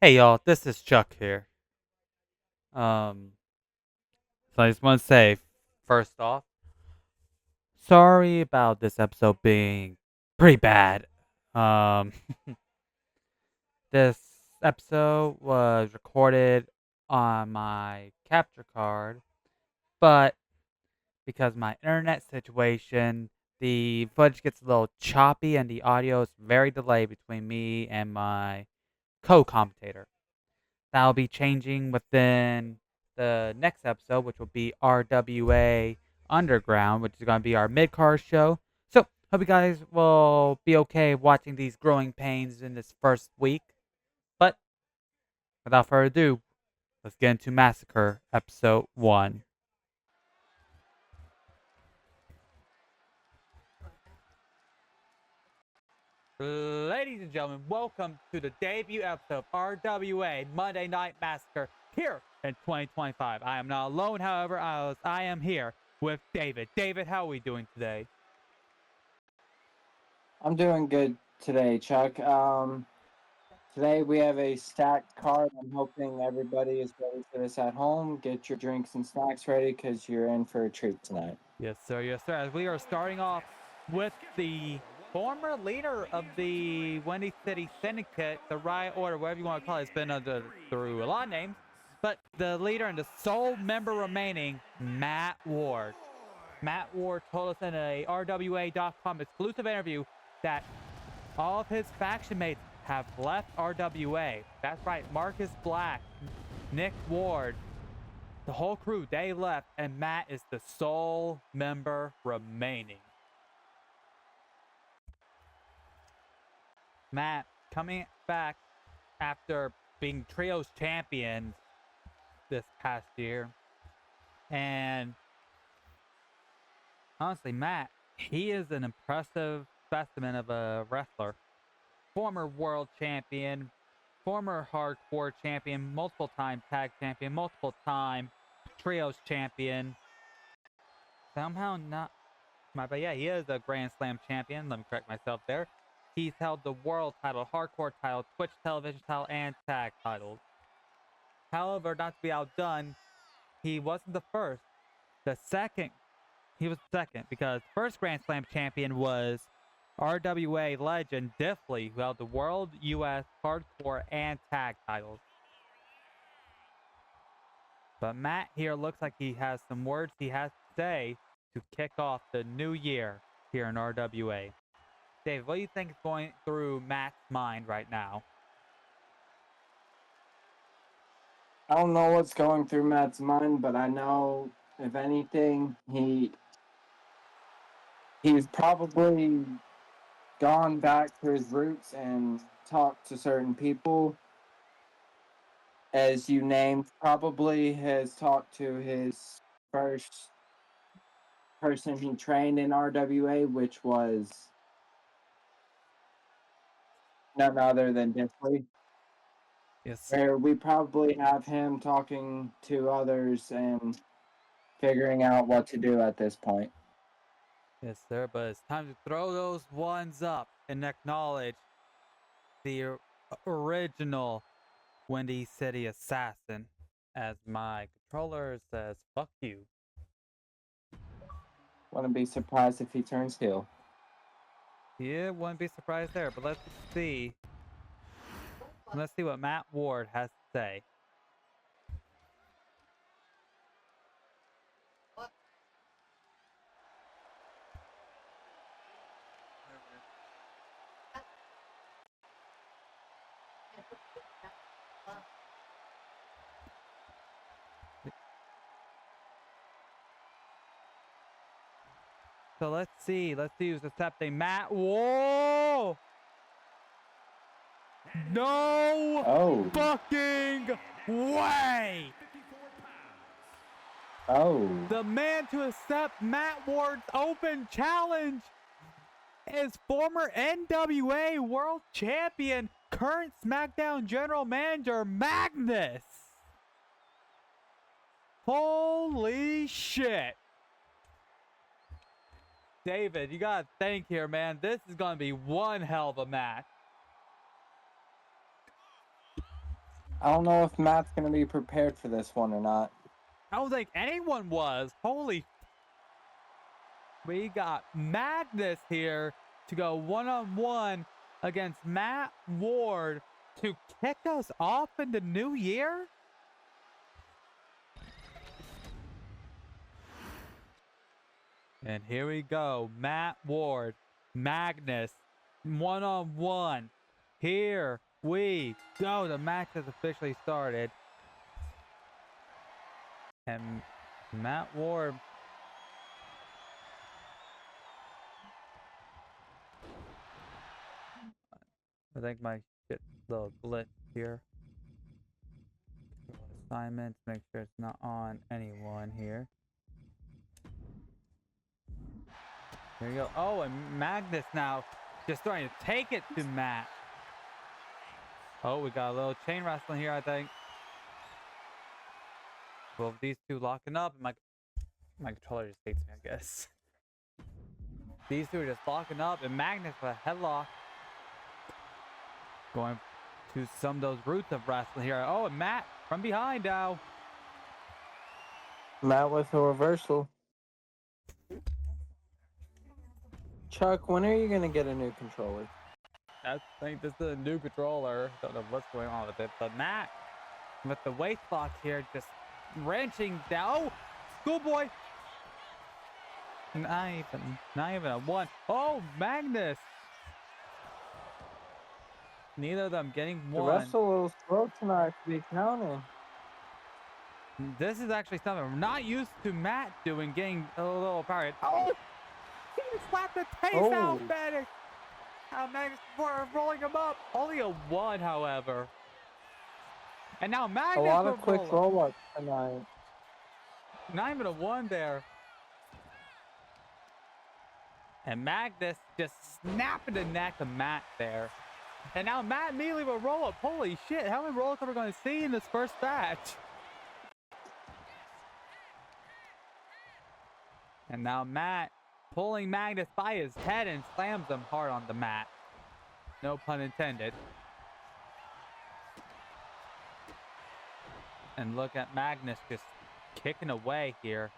Hey y'all, this is Chuck here. Um, so I just want to say, first off, sorry about this episode being pretty bad. Um, this episode was recorded on my capture card, but because of my internet situation, the footage gets a little choppy and the audio is very delayed between me and my co-commentator. That'll be changing within the next episode, which will be RWA Underground, which is going to be our mid-card show. So, hope you guys will be okay watching these growing pains in this first week. But, without further ado, let's get into Massacre Episode 1. Ladies and gentlemen, welcome to the debut episode of RWA Monday Night Massacre here in 2025. I am not alone, however, I am here with David. David, how are we doing today? I'm doing good today, Chuck. Today we have a stacked card. I'm hoping everybody is ready for this at home. Get your drinks and snacks ready because you're in for a treat tonight. Yes, sir. Yes, sir. As we are starting off with the former leader of the Windy City Syndicate, the Riot Order, whatever you want to call it. It's been through a lot of names. But the leader and the sole member remaining, Matt Ward. Matt Ward told us in a RWA.com exclusive interview that all of his faction mates have left RWA. That's right, Marcus Black, Nick Ward, the whole crew, they left, and Matt is the sole member remaining. Matt coming back after being Trios champion this past year. And honestly, Matt, he is an impressive specimen of a wrestler. Former world champion, former hardcore champion, multiple time tag champion, multiple time trios champion. Somehow not, but yeah, he is a Grand Slam champion. Let me correct myself there. He's held the world title, hardcore title, Twitch television title, and tag titles. However, not to be outdone, he wasn't the first. He was second because first Grand Slam champion was RWA legend Diffley, who held the World, US, Hardcore, and Tag titles. But Matt here looks like he has some words he has to say to kick off the new year here in RWA. Dave, what do you think is going through Matt's mind right now? I don't know what's going through Matt's mind, but I know, if anything, he's probably gone back to his roots and talked to certain people. As you named, probably has talked to his first person he trained in RWA, which was none other than Diffley. Yes, Where we probably have him talking to others and figuring out what to do at this point. yes, sir. But it's time to throw those ones up and acknowledge the original Windy City Assassin, as my controller says, fuck you. Wouldn't be surprised if he turns heel. Yeah, wouldn't be surprised there, but let's see. Let's see what Matt Ward has to say. So let's see who's accepting. Matt, whoa! No fucking way! The man to accept Matt Ward's open challenge is former NWA World Champion, current SmackDown General Manager, Magnus! Holy shit! David, you gotta think here, man. This is gonna be one hell of a match. I don't know if Matt's going to be prepared for this one or not. I don't think anyone was. Holy. We got Magnus here to go one-on-one against Matt Ward to kick us off in the new year? And here we go. Matt Ward, Magnus, one-on-one. Here we go. The match has officially started. And Matt Ward. I think my shit's a little glitch here. Assignments, make sure it's not on anyone here. There you go. Oh, and Magnus now just starting to take it to Matt. Oh, we got a little chain wrestling here, I think. Well, these two locking up, and my controller just hates me, I guess. These two are just locking up, and Magnus with a headlock. Going to some of those roots of wrestling here. Oh, and Matt from behind now. Matt with a reversal. Chuck, when are you going to get a new controller? I think this is a new controller. Don't know what's going on with it. But Matt, with the waist lock here, just wrenching down. Oh, schoolboy. Not even a one. Oh, Magnus. Neither of them getting one. The ref's a little slow tonight to be counting. This is actually something we're not used to Matt doing, getting a little parried. Oh, he slapped the taste out, Magnus. Magnus rolling him up. Only a one, however. And now Magnus. A lot of quick roll-ups tonight. Not even a one there. And Magnus just snapping the neck of Matt there. And now Matt immediately with a roll-up. Holy shit, how many roll-ups are we going to see in this first match? And now Matt pulling Magnus by his head and slams him hard on the mat. No pun intended. And look at Magnus just kicking away here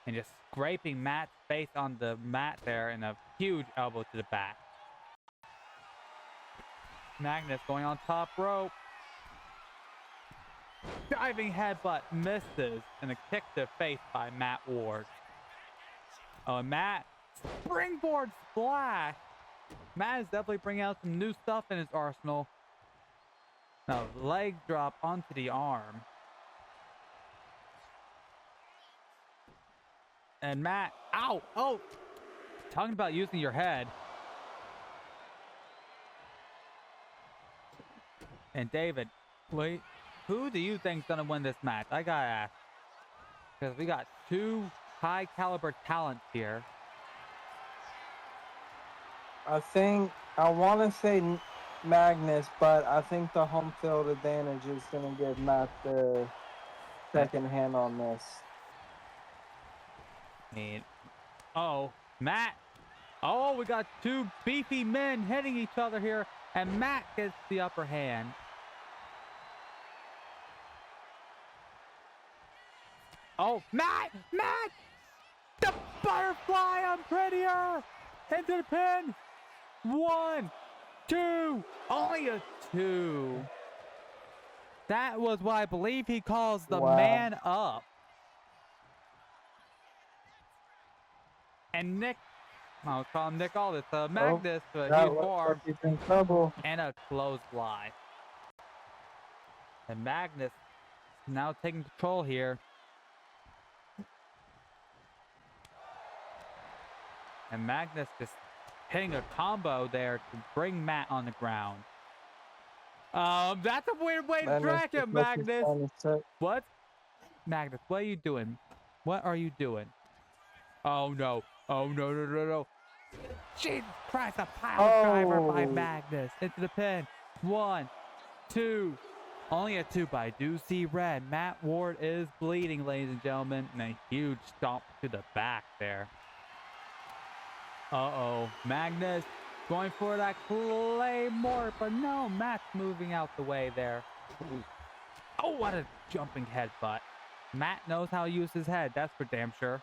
and just scraping Matt's face on the mat there and a huge elbow to the back. Magnus going on top rope. Diving headbutt misses and a kick to the face by Matt Ward. Oh, and Matt, springboard splash. Matt is definitely bringing out some new stuff in his arsenal. Now, leg drop onto the arm. And Matt, ow, oh, talking about using your head. And David, wait, who do you think's gonna win this match? I gotta ask. Because we got two high caliber talents here. I want to say Magnus, but I think the home field advantage is going to give Matt the second hand on this. And, oh, Matt. Oh, we got two beefy men hitting each other here, and Matt gets the upper hand. Oh, Matt! The butterfly on prettier! Into the pin! 1, 2, only a 2. That was what I believe he calls the man up. And Nick, I'll call him Nick Aldis, Magnus, but he's form, he's in trouble. And a clothesline. And Magnus now taking control here. And Magnus just hitting a combo there to bring Matt on the ground. That's a weird way to drag him, Magnus. What? Magnus, what are you doing? What are you doing? Oh, no. Oh, no. Jesus Christ, a pile driver by Magnus into the pin. 1, 2. Only a 2, but I do see red. Matt Ward is bleeding, ladies and gentlemen. And a huge stomp to the back there. Uh-oh. Magnus going for that Claymore, but no, Matt's moving out the way there. Oh, what a jumping headbutt. Matt knows how to use his head, that's for damn sure.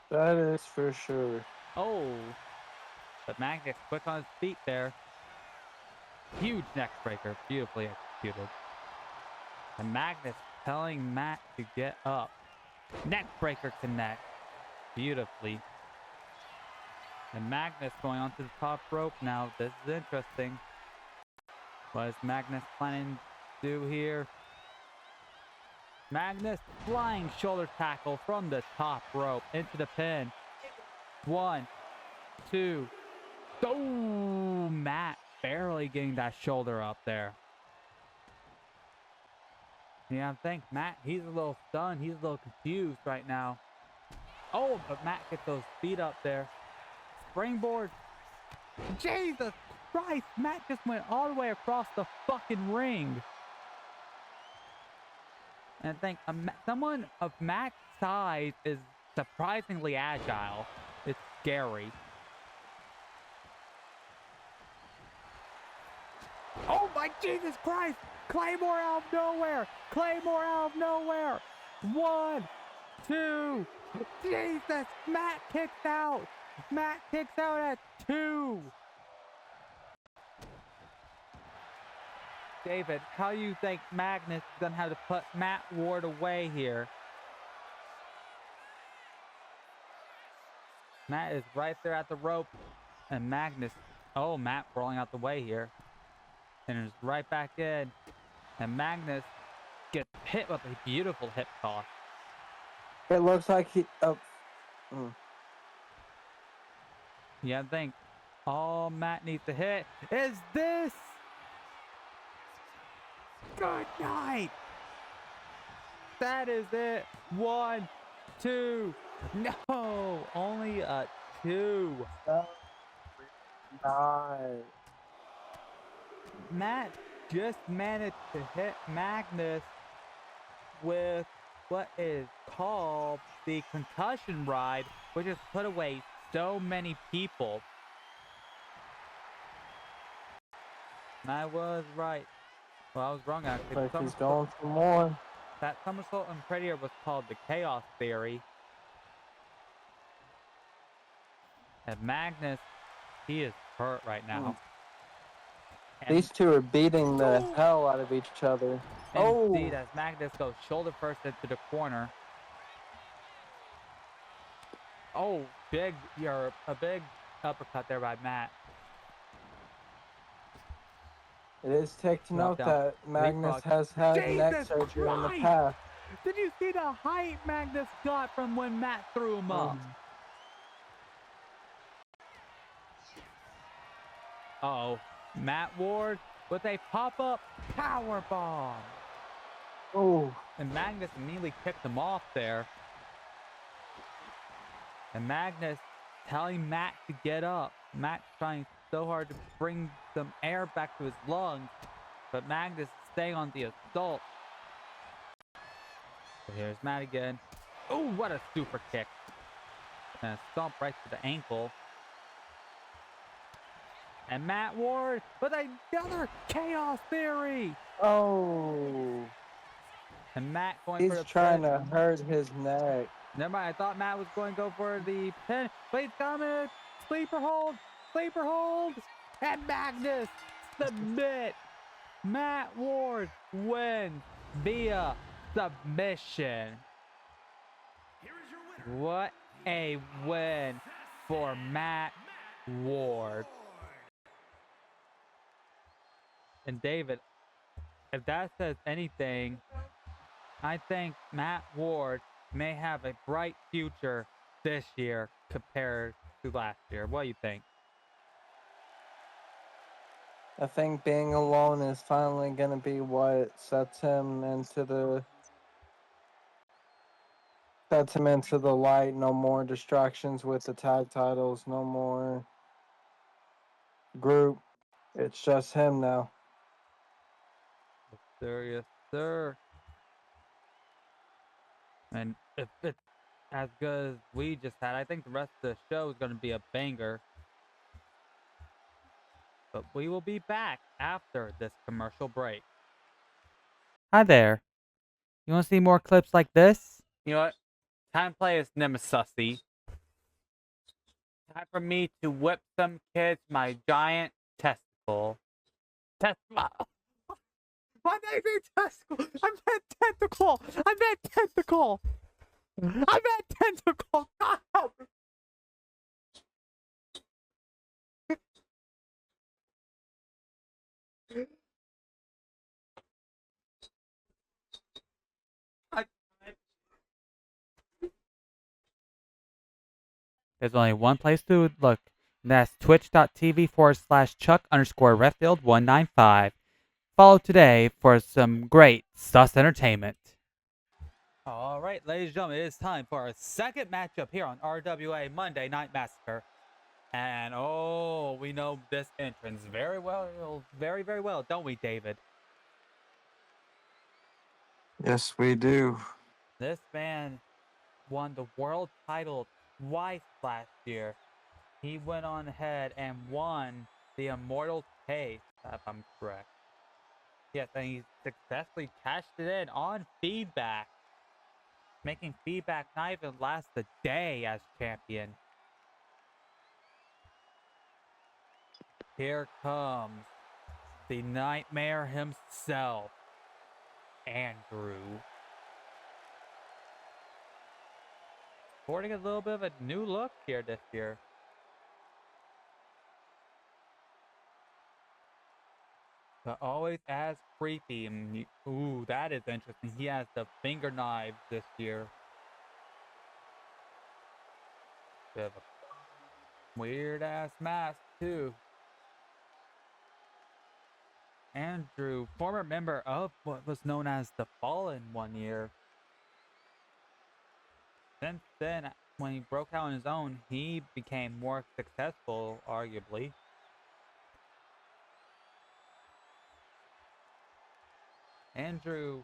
That is for sure. Oh, but Matt gets quick on his feet there. Huge neck breaker, beautifully executed. And Magnus telling Matt to get up. Neck breaker connect. Beautifully. And Magnus going onto the top rope now. This is interesting. What is Magnus planning to do here? Magnus flying shoulder tackle from the top rope into the pin. 1, 2. Oh, Matt barely getting that shoulder up there. Yeah, I think Matt, he's a little stunned. He's a little confused right now. Oh, but Matt gets those feet up there. Springboard. Jesus Christ, Matt just went all the way across the fucking ring. And I think someone of Matt's size is surprisingly agile. It's scary. Oh my Jesus Christ! Claymore out of nowhere! Claymore out of nowhere! 1, 2. Jesus! Matt kicks out! Matt kicks out at 2! David, how do you think Magnus is going to have to put Matt Ward away here? Matt is right there at the rope. And Magnus... Oh, Matt rolling out the way here. And is right back in. And Magnus gets hit with a beautiful hip toss. It looks like he... Yeah, I think all Matt needs to hit is this. Good night. That is it. 1, 2. No, only a 2. Nice. Matt just managed to hit Magnus with what is called the concussion ride, which has put away so many people. I was right. Well, I was wrong actually. Like he's going for more. That somersault and prettier was called the Chaos Theory. And Magnus, he is hurt right now. These two are beating the hell out of each other. Indeed, as Magnus goes shoulder first into the corner. Oh, a big uppercut there by Matt. It is take to note that Magnus has had neck surgery in the past. Did you see the height Magnus got from when Matt threw him up? Uh-oh. Matt Ward with a pop-up power bomb. Oh. And Magnus immediately kicked him off there. And Magnus telling Matt to get up. Matt trying so hard to bring some air back to his lungs. But Magnus is staying on the assault. So here's Matt again. Oh, what a super kick. And a stomp right to the ankle. And Matt Ward with another Chaos Theory. Oh. And Matt going for the He's trying to hurt his neck. Never mind, I thought Matt was going to go for the pin. But he's coming. Sleeper hold. Sleeper hold. And Magnus submit. Matt Ward wins via submission. What a win for Matt Ward. And David, if that says anything, I think Matt Ward may have a bright future this year compared to last year. What do you think? I think being alone is finally going to be what sets him into the light. No more distractions with the tag titles. No more group. It's just him now. Yes, sir. And if it's as good as we just had, I think the rest of the show is going to be a banger. but we will be back after this commercial break. Hi there. You want to see more clips like this? You know what? Time to play as Nemesis. Time for me to whip some kids my giant testicle. Testicle. My name is testicle. I meant tentacle. I meant tentacle. I meant tentacle. God help me. There's only one place to look, and that's twitch.tv/Chuck_Redfield195. Follow today for some great sus entertainment. All right, ladies and gentlemen, it is time for our second matchup here on RWA Monday Night Massacre. And oh, we know this entrance very well, very, very well, don't we, David? Yes, we do. This man won the world title twice last year. He went on ahead and won the Immortal Case, if I'm correct. Yes, and he successfully cashed it in on feedback, making feedback not even last a day as champion. Here comes the Nightmare himself, Andrew. Sporting a little bit of a new look here this year. But always as creepy. Ooh, that is interesting. He has the finger knives this year. Bit of a weird ass mask too. Andrew, former member of what was known as the Fallen one year. Since then, when he broke out on his own, he became more successful, arguably. Andrew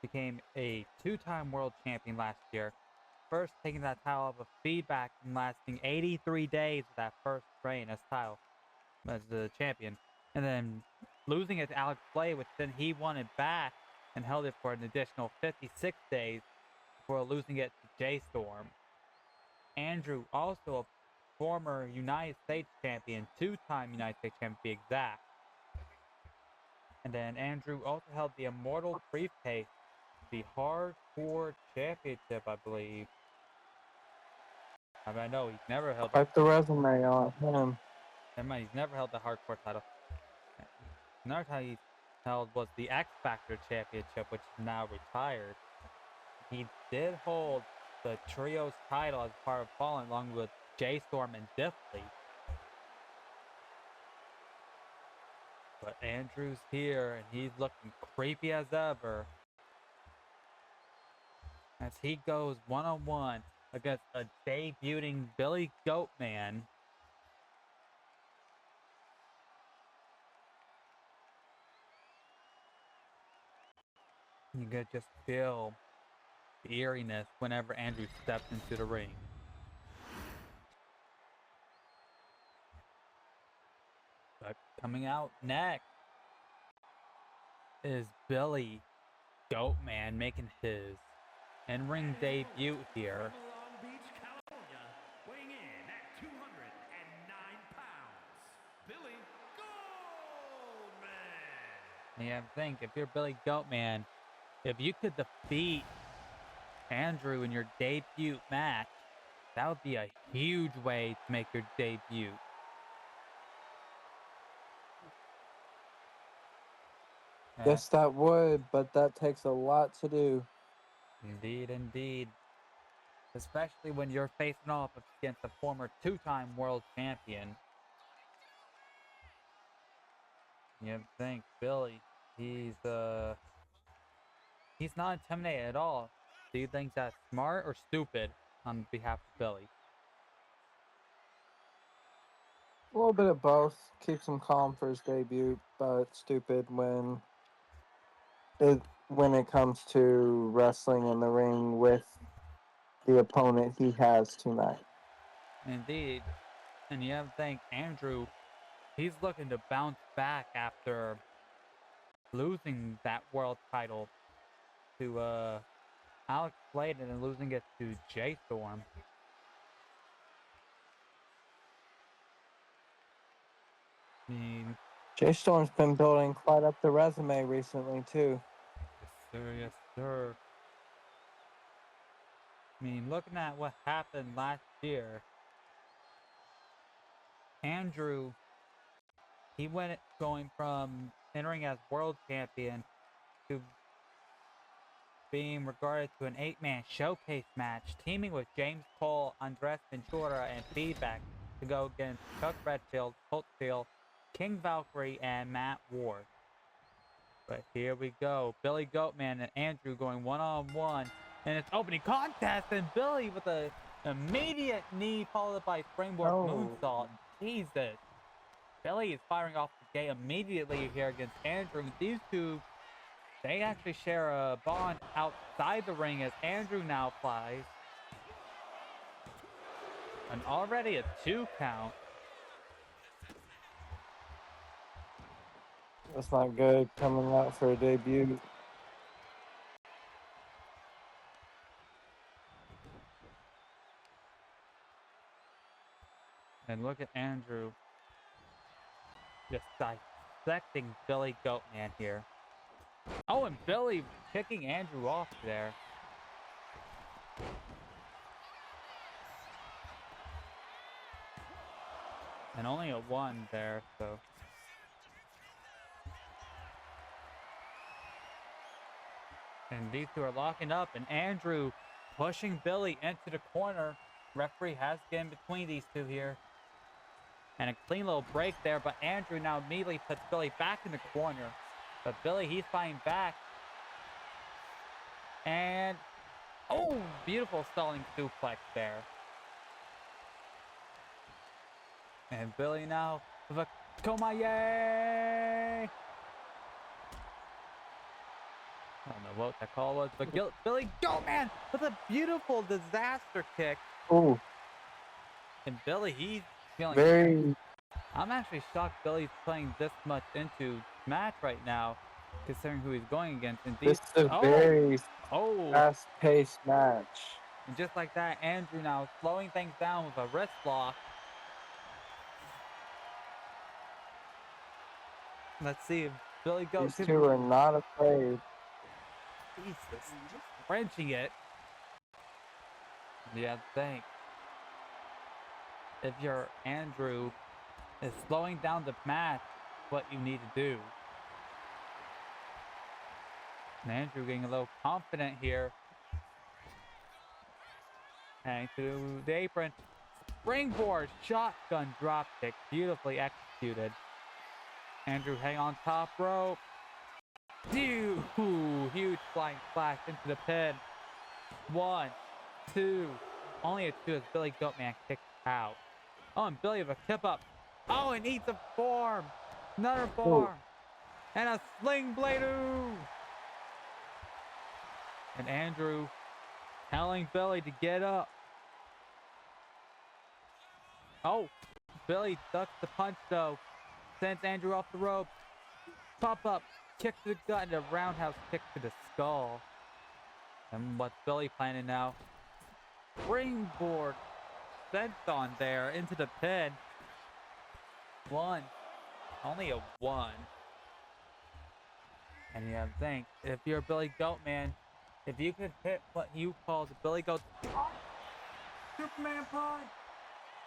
became a two-time world champion last year. First taking that title off of feedback and lasting 83 days with that first reign as title as the champion. And then losing it to Alex Blay, which then he won it back and held it for an additional 56 days before losing it to J-Storm. Andrew, also a former United States champion, two-time United States champion to be exact. And then Andrew also held the Immortal Briefcase, the Hardcore Championship, I believe. I mean, I know he's never held Quite the resume on him. Never mind, he's never held the Hardcore title. Another title he held was the X Factor Championship, which is now retired. He did hold the Trios title as part of Fallen, along with J-Storm and Diffley. But Andrew's here, and he's looking creepy as ever as he goes one-on-one against a debuting Billy Goatman. You could just feel the eeriness whenever Andrew steps into the ring. But coming out next is Billy Goatman making his in-ring debut here. Weighing in at 209 pounds, Billy Goatman. And you have to think, if you're Billy Goatman, if you could defeat Andrew in your debut match, that would be a huge way to make your debut. Yes, that would, but that takes a lot to do. Indeed, indeed. Especially when you're facing off against a former two-time world champion. You have to think, Billy, he's not intimidated at all. Do you think that's smart or stupid on behalf of Billy? A little bit of both. Keeps him calm for his debut, but stupid when it comes to wrestling in the ring with the opponent he has tonight. Indeed. And you have to think, Andrew He's looking to bounce back after losing that world title to Alex Slayton and losing it to Jay Storm. I mean, Jay Storm's been building quite up the resume recently too. yes sir, yes sir. I mean, looking at what happened last year, Andrew, he went going from entering as world champion to being regarded to an 8-man showcase match, teaming with James Cole, Andres Ventura, and Feedback to go against Chuck Redfield, Colt Steele, King Valkyrie, and Matt Ward. But here we go. Billy Goatman and Andrew going one-on-one in its opening contest, and Billy with an immediate knee followed by springboard moonsault. Jesus. Billy is firing off the gate immediately here against Andrew. These two, they actually share a bond outside the ring as Andrew now flies. And already a 2 count. That's not good coming out for a debut. And look at Andrew just dissecting Billy Goatman here. Oh, and Billy kicking Andrew off there. And only a 1 there, so. And these two are locking up, and Andrew pushing Billy into the corner. Referee has to get in between these two here. And a clean little break there, but Andrew now immediately puts Billy back in the corner. But Billy, he's fighting back. And, oh, beautiful stalling suplex there. And Billy now with a Komaye. I don't know what that call was, but Billy Goatman with a beautiful disaster kick. Ooh. And Billy, he's feeling Very. I'm actually shocked Billy's playing this much into match right now, considering who he's going against. And This is a very fast-paced match. And just like that, Andrew now slowing things down with a wrist lock. Let's see if Billy goes. These two are not afraid. Jesus, wrenching it. Yeah, thanks. If you're Andrew, is slowing down the match what you need to do. And Andrew getting a little confident here. Heading to the apron. Springboard shotgun dropkick, beautifully executed. Andrew hang on top rope. Huge flying splash into the pin. 1, 2. Only a 2 as Billy Goatman kicks out. Oh, and Billy with a tip up. Oh, and eats a form. Another form. And a sling blade. And Andrew telling Billy to get up. Oh, Billy ducks the punch though. Sends Andrew off the rope. Pop up. Kick to the gut and a roundhouse kick to the skull. And what's Billy planning now? Springboard sent on there into the pin. 1. Only a 1. And you have to think, if you're Billy Goatman, if you could hit what you call the Billy Goat Superman punch!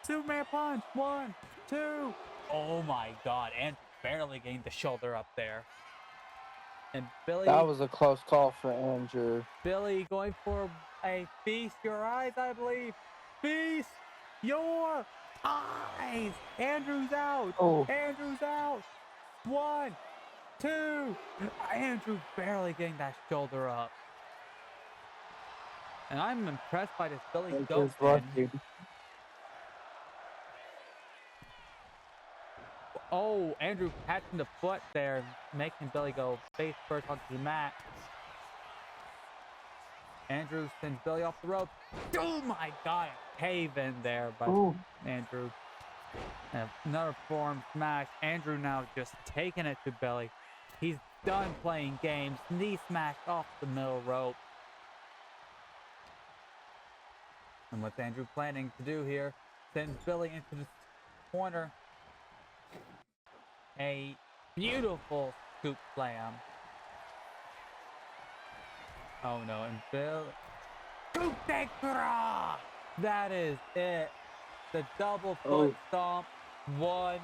Superman punch! 1, 2. Oh my god, and barely getting the shoulder up there. And Billy... That was a close call for Andrew. Billy going for a feast your eyes, I believe. Feast your eyes! Andrew's out! Oh. Andrew's out! 1, 2. Andrew barely getting that shoulder up. And I'm impressed by this Billy Goatman. Oh, Andrew catching the foot there, making Billy go face first onto the mat. Andrew sends Billy off the rope. Oh my god, cave in there by Andrew. And another forearm smash. Andrew now just taking it to Billy. He's done playing games. Knee smash off the middle rope. And what's Andrew planning to do here? Sends Billy into the corner. A beautiful scoop slam. Oh no, and Bill. Scoop extra! That is it. The double foot stomp. 1,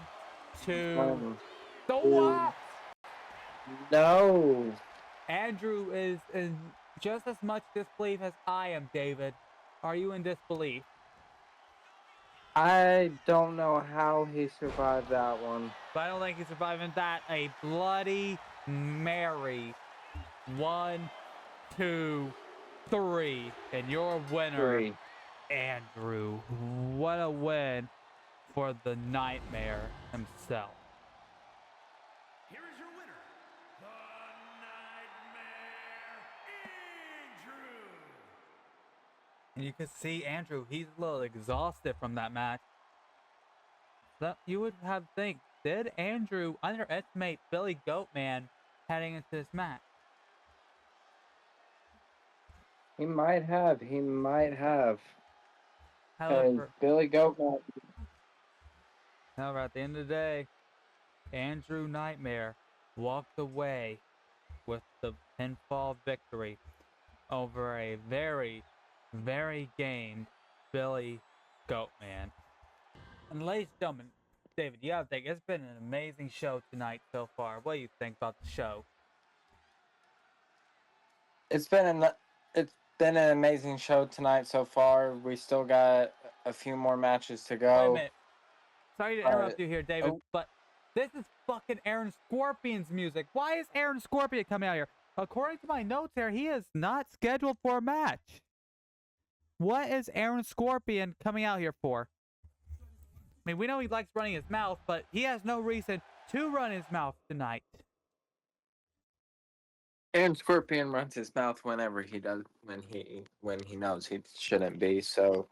2. The what? No. Andrew is in just as much disbelief as I am, David. Are you in disbelief? I don't know how he survived that one. But I don't think he's surviving that. A Bloody Mary. 1, 2, 3. And your winner, 3. Andrew. What a win for the Nightmare himself. Here is your winner, the Nightmare, Andrew. And you can see Andrew, he's a little exhausted from that match. So you would have think, did Andrew underestimate Billy Goatman heading into this match? He might have. He might have. However, Billy Goatman. at the end of the day, Andrew Nightmare walked away with the pinfall victory over a very, very gamed Billy Goatman. And ladies and gentlemen, David, you have to think, it's been an amazing show tonight so far. What do you think about the show? It's been an amazing show tonight so far. We still got a few more matches to go. Wait a minute. Sorry to interrupt you here, David, but this is fucking Aaron Scorpion's music. Why is Aaron Scorpion coming out here? According to my notes here, he is not scheduled for a match. What is Aaron Scorpion coming out here for? I mean, we know he likes running his mouth, but he has no reason to run his mouth tonight. Aaron Scorpion runs his mouth whenever he does, when he knows he shouldn't be. So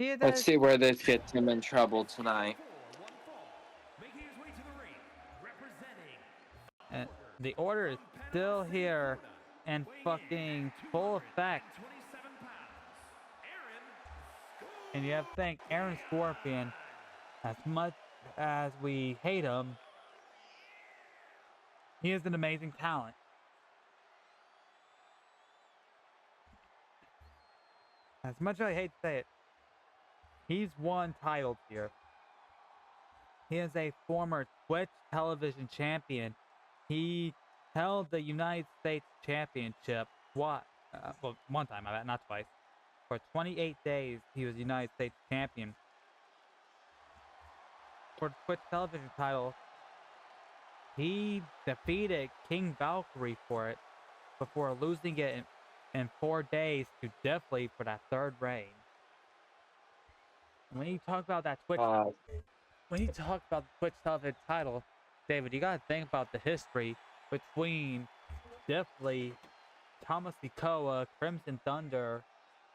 let's see where this gets him in trouble tonight. Making his way to the ring, representing And the order is still here and fucking full effect. 27 pounds, Aaron. And you have to think, Aaron Scorpion, as much as we hate him, he is an amazing talent. As much as I hate to say it, he's won titles here. He is a former Twitch television champion. He held the United States Championship. Well, one time, not twice. For 28 days, he was United States champion. For the Twitch television title, he defeated King Valkyrie for it before losing it in 4 days to Deathly for that third reign. When you talk about that Twitch, when you talk about the Twitch television title, David, you gotta think about the history between Deathly, Thomas Sikoa, Crimson Thunder,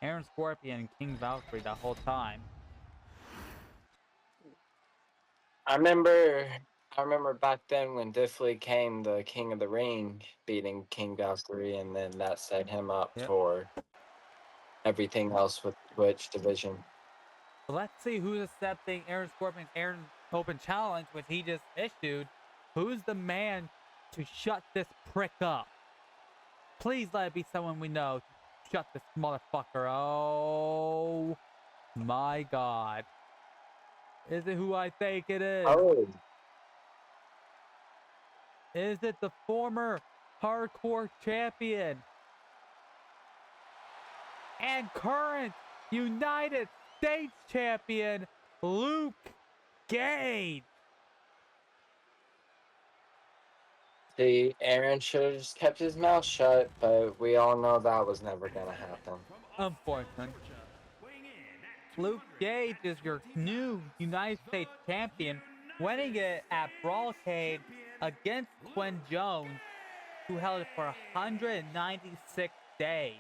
Aaron Scorpion, and King Valkyrie that whole time. I remember back then when Diffley came the King of the Ring, beating King Valkyrie, and then that set him up for everything else with Twitch division. Let's see who's accepting Aaron Scorpion's Aaron Open Challenge, which he just issued. Who's the man to shut this prick up? Please let it be someone we know. Shut this motherfucker. Oh my God. Is it who I think it is? Oh. Is it the former hardcore champion and current United States champion, Luke Gage? See, Aaron should have just kept his mouth shut, but we all know that was never going to happen. Unfortunately. Luke Gage is your new United States champion, winning it at Brawlcade against Quinn Jones, who held it for 196 days.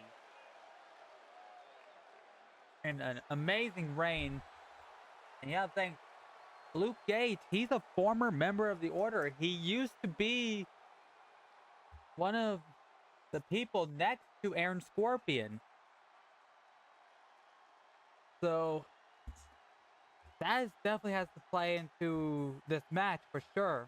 In an amazing reign. And you have to think, Luke Gage, he's a former member of the Order. He used to be one of the people next to Aaron Scorpion. So that definitely has to play into this match for sure.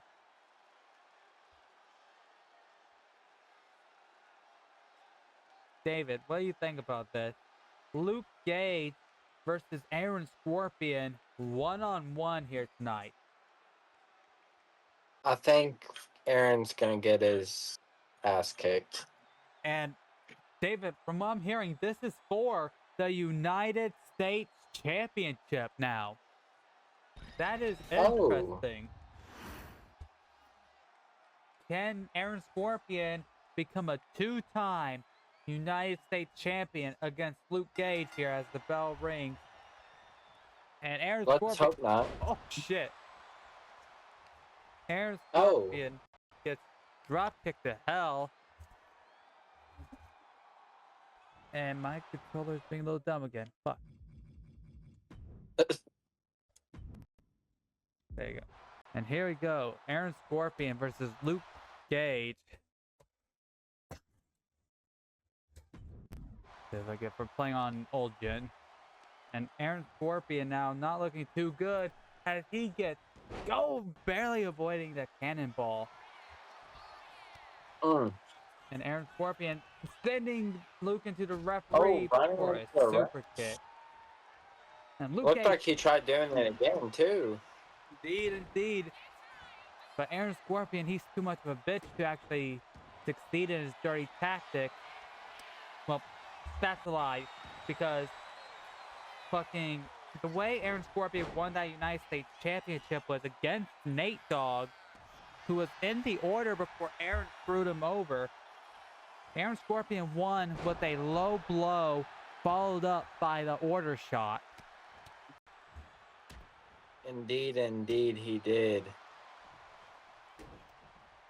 David, what do you think about this? Luke Gage versus Aaron Scorpion one-on-one here tonight. I think Aaron's gonna get his ass kicked. And David, from what I'm hearing, this is for the United States Championship now. That is interesting. Can Aaron Scorpion become a two-time United States champion against Luke Gage here as the bell rings? And Aaron Let's Scorpion. hope not. Oh shit! Aaron Scorpion gets drop kicked to hell. And my controller's being a little dumb again. Fuck. There you go. And here we go. Aaron Scorpion versus Luke Gage. If I get for playing on old gen. And Aaron Scorpion now not looking too good as he gets barely avoiding the cannonball. And Aaron Scorpion sending Luke into the referee for a super kick. And Luke looked Gage, like he tried doing it again too. Indeed. But Aaron Scorpion, he's too much of a bitch to actually succeed in his dirty tactic. Well, that's a lie, because fucking the way Aaron Scorpion won that United States Championship was against Nate Dogg, who was in the Order before Aaron screwed him over. Aaron Scorpion won with a low blow, followed up by the Order shot. Indeed, he did.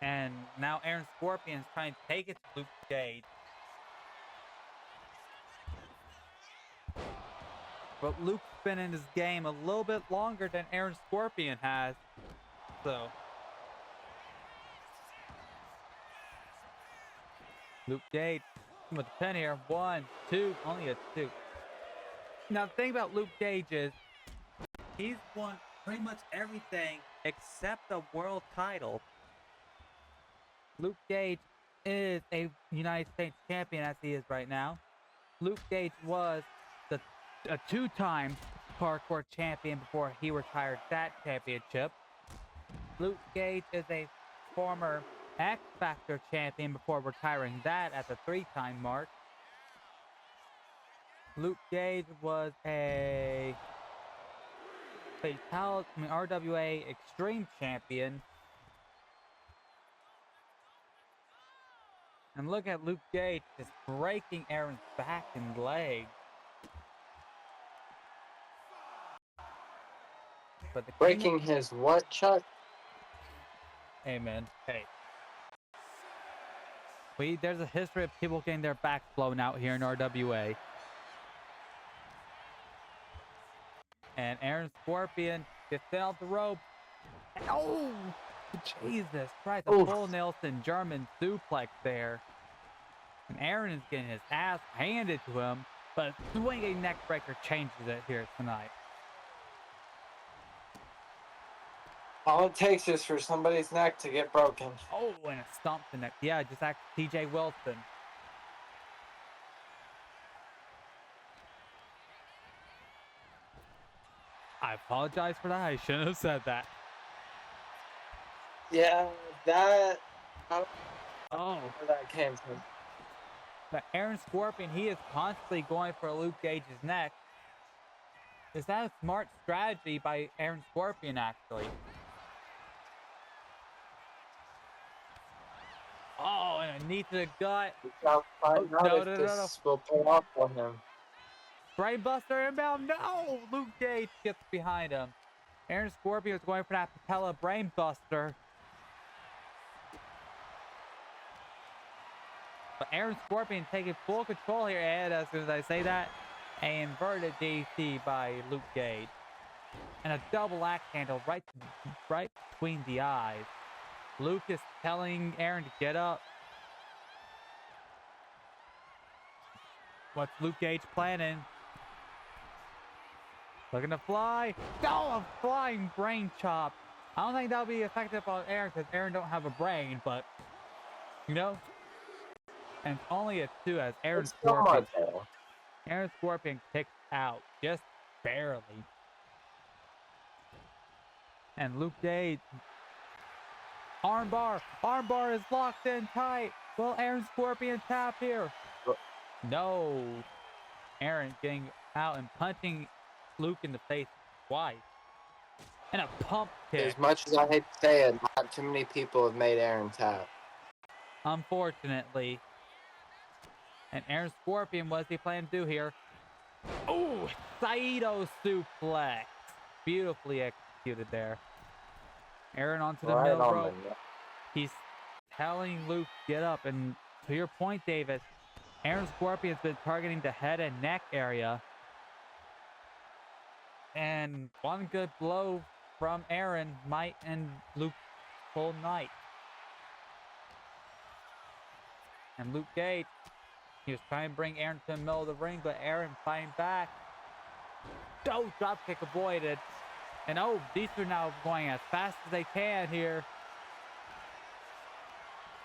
And now Aaron Scorpion's trying to take it to Luke Gage. But Luke's been in this game a little bit longer than Aaron Scorpion has. So Luke Gage with the pin here. 1, 2, only a 2. Now the thing about Luke Gage is he's won pretty much everything except the world title. Luke Gage is a United States champion as he is right now. Luke Gage was a two-time hardcore champion before he retired that championship. Luke Gage is a former X Factor champion before retiring that at the 3-time mark. Luke Gage was a RWA Extreme champion. And look at Luke Gage just breaking Aaron's back and leg. But the breaking his what, Chuck? Hey man, hey. There's a history of people getting their backs blown out here in RWA. And Aaron Scorpion gets off the rope. Oh! Jesus Christ, a full Nelson German suplex there. And Aaron is getting his ass handed to him, but swinging neck breaker changes it here tonight. All it takes is for somebody's neck to get broken. Oh, and a stomp the neck. Yeah, just act TJ Wilson. I apologize for that. I shouldn't have said that. Yeah, that. Oh, Where that came from. But Aaron Scorpion, he is constantly going for Luke Gage's neck. Is that a smart strategy by Aaron Scorpion, actually? Oh, and a knee to the gut. I'll find out no, if no, this will pay off for him. Brainbuster inbound. No! Luke Gage gets behind him. Aaron Scorpion is going for that patella brainbuster. But Aaron Scorpion taking full control here, and as soon as I say that, an inverted DT by Luke Gage. And a double axe handle right between the eyes. Luke is telling Aaron to get up. What's Luke Gage planning? Looking to fly. Oh, a flying brain chop. I don't think that'll be effective on Aaron because Aaron don't have a brain, but you know. And it's only a 2 as Aaron Scorpion kicks out just barely. And Luke Gage. Armbar. Armbar is locked in tight. Will Aaron Scorpion tap here? No. Aaron getting out and punching Luke in the face twice. And a pump kick. As much as I hate to say it, not too many people have made Aaron tap. Unfortunately. And Aaron Scorpion, what's he planning to do here? Oh, Saito suplex. Beautifully executed there. Aaron onto the middle rope. He's telling Luke, get up. And to your point, David, Aaron Scorpion's been targeting the head and neck area. And one good blow from Aaron might end Luke's full night. And Luke Gage, he was trying to bring Aaron to the middle of the ring, but Aaron fighting back. Oh, dropkick avoided. And oh, these two now going as fast as they can here.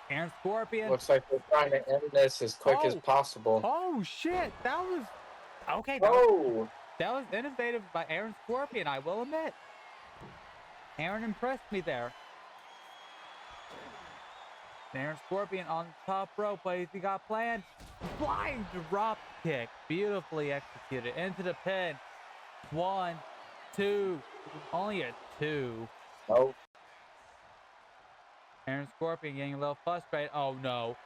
Aaron Scorpion. Looks like they're trying to end this as quick as possible. Oh, shit. That was... Okay. That was innovative by Aaron Scorpion, I will admit. Aaron impressed me there. Aaron Scorpion on the top rope, but he got planned. Flying drop kick. Beautifully executed. Into the pin. 1, 2. Only a 2. Nope. Aaron Scorpion getting a little frustrated. Oh, no.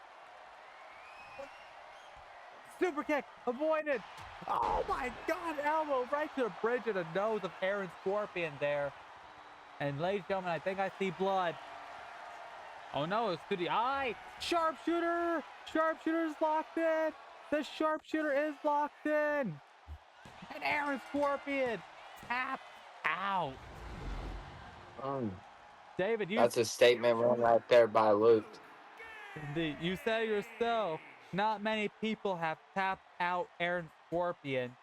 Super kick. Avoided. Oh, my God. Elbow right to the bridge of the nose of Aaron Scorpion there. And ladies and gentlemen, I think I see blood. Oh, no. It's to the eye. Sharpshooter. Sharpshooter is locked in. The sharpshooter is locked in. And Aaron Scorpion tapped out. David, that's a statement right there by Luke. Indeed. You said it yourself. Not many people have tapped out Aaron Scorpion.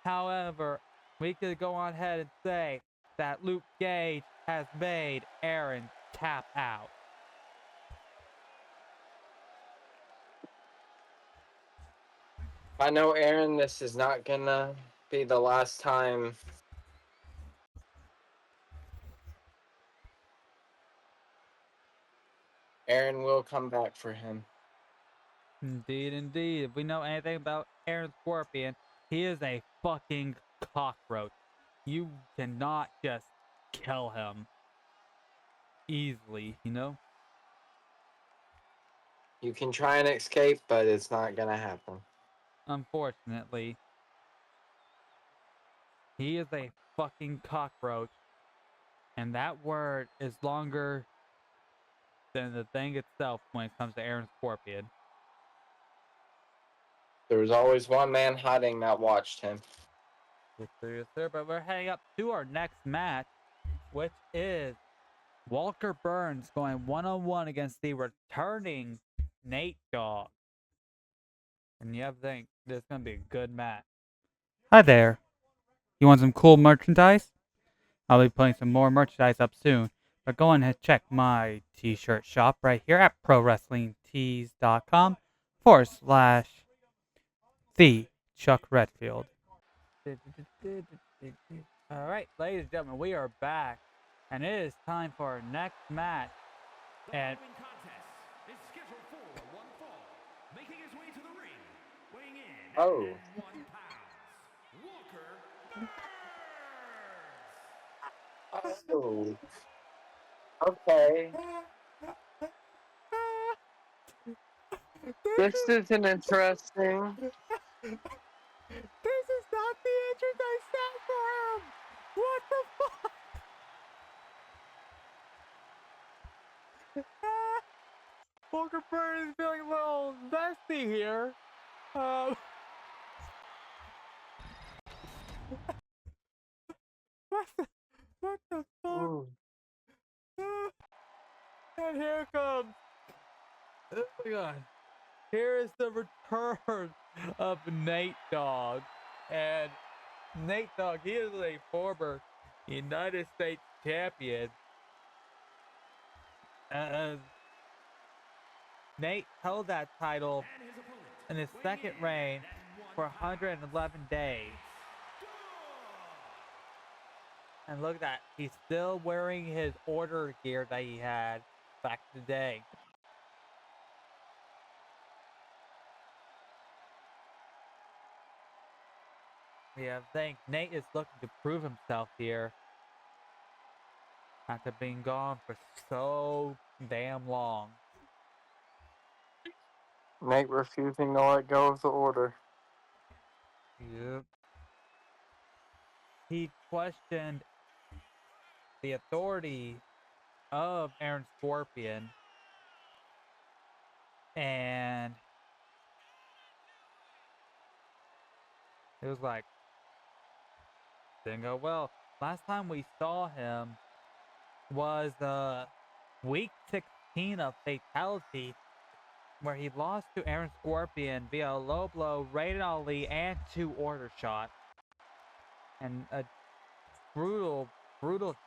However, we could go on ahead and say that Luke Gage has made Aaron tap out. I know, Aaron, this is not gonna be the last time Aaron will come back for him. Indeed, indeed. If we know anything about Aaron Scorpion, he is a fucking cockroach. You cannot just kill him easily, you know? You can try and escape, but it's not gonna happen. Unfortunately. He is a fucking cockroach. And that word is longer than the thing itself when it comes to Aaron Scorpion. There was always one man hiding that watched him. Yes, sir. But we're heading up to our next match, which is Walker Burns going one-on-one against the returning Nate Dogg. And you have to think, this is going to be a good match. Hi there. You want some cool merchandise? I'll be putting some more merchandise up soon. But go on and check my t-shirt shop right here at prowrestlingtees.com/the Chuck Redfield. Alright, ladies and gentlemen, we are back. And it is time for our next match. And The following contest is scheduled for one fall. Making his way to the ring, weighing in at 1 pound, Walker Burns. Oh. Okay. This isn't interesting. this is not the entrance I set for him! What the fuck? Walker Burns is feeling a little zesty here. What the fuck? Ooh. And here comes. Oh my god. Here is the return of Nate Dogg. And Nate Dogg, he is a former United States champion. Nate held that title And his opponent, in his weighing second in reign at for 1 pound, 111 days. And look at that. He's still wearing his order gear that he had back in the day. Yeah, I think Nate is looking to prove himself here after being gone for so damn long. Nate refusing to let go of the order. Yep. He questioned the authority of Aaron Scorpion, and it was like, didn't go well. Last time we saw him was week 16 of Fatality, where he lost to Aaron Scorpion via a low blow, Raiden Ali, and 2 order shots. And a brutal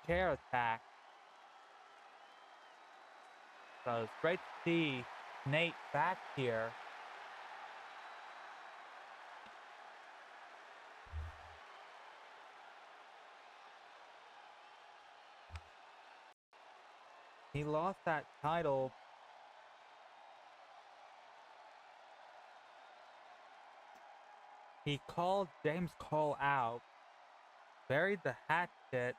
chair attack. So it's great to see Nate back here. He lost that title he called James Cole out, buried the hatchet,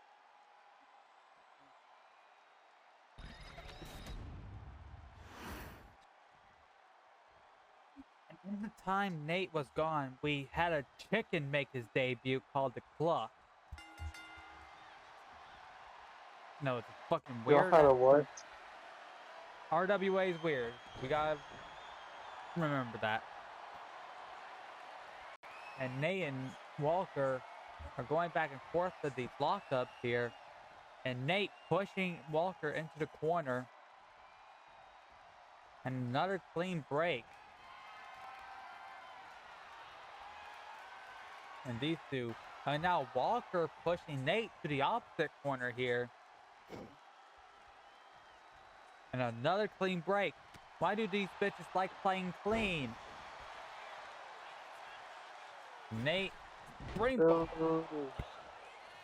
and in the time Nate was gone, we had a chicken make his debut called the Cluck. No, it's fucking Y'all weird. had a what? RWA is weird. We gotta remember that. And Nate and Walker are going back and forth with these lockups here. And Nate pushing Walker into the corner. And another clean break. And these two. And now Walker pushing Nate to the opposite corner here. And another clean break. Why do these bitches like playing clean? Nate, bring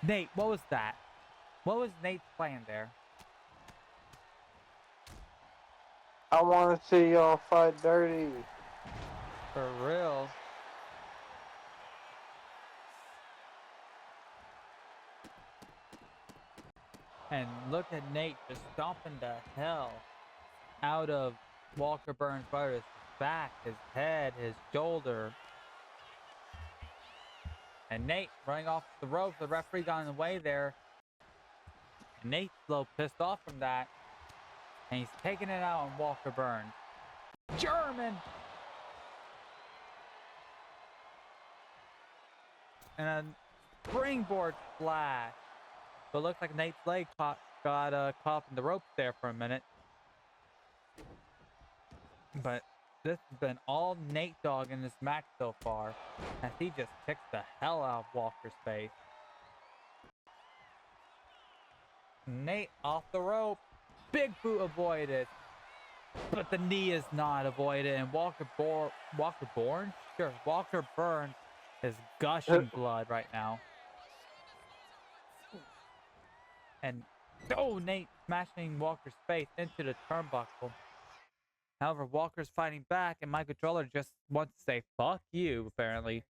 Nate, what was that? What was Nate's plan there? I want to see y'all fight dirty. For real. And look at Nate just stomping the hell out of Walker Burns' his back, his head, his shoulder. And Nate running off the ropes. The referee got in the way there. And Nate's a little pissed off from that. And he's taking it out on Walker Burns. German! And a springboard splash. But it looks like Nate's leg got caught in the ropes there for a minute. But this has been all Nate Dogg in this match so far, as he just kicks the hell out of Walker's face. Nate off the rope. Big boot avoided. But the knee is not avoided, and Walker Burns is gushing blood right now. And Nate smashing Walker's face into the turnbuckle. However, Walker's fighting back, and my controller just wants to say, fuck you, apparently.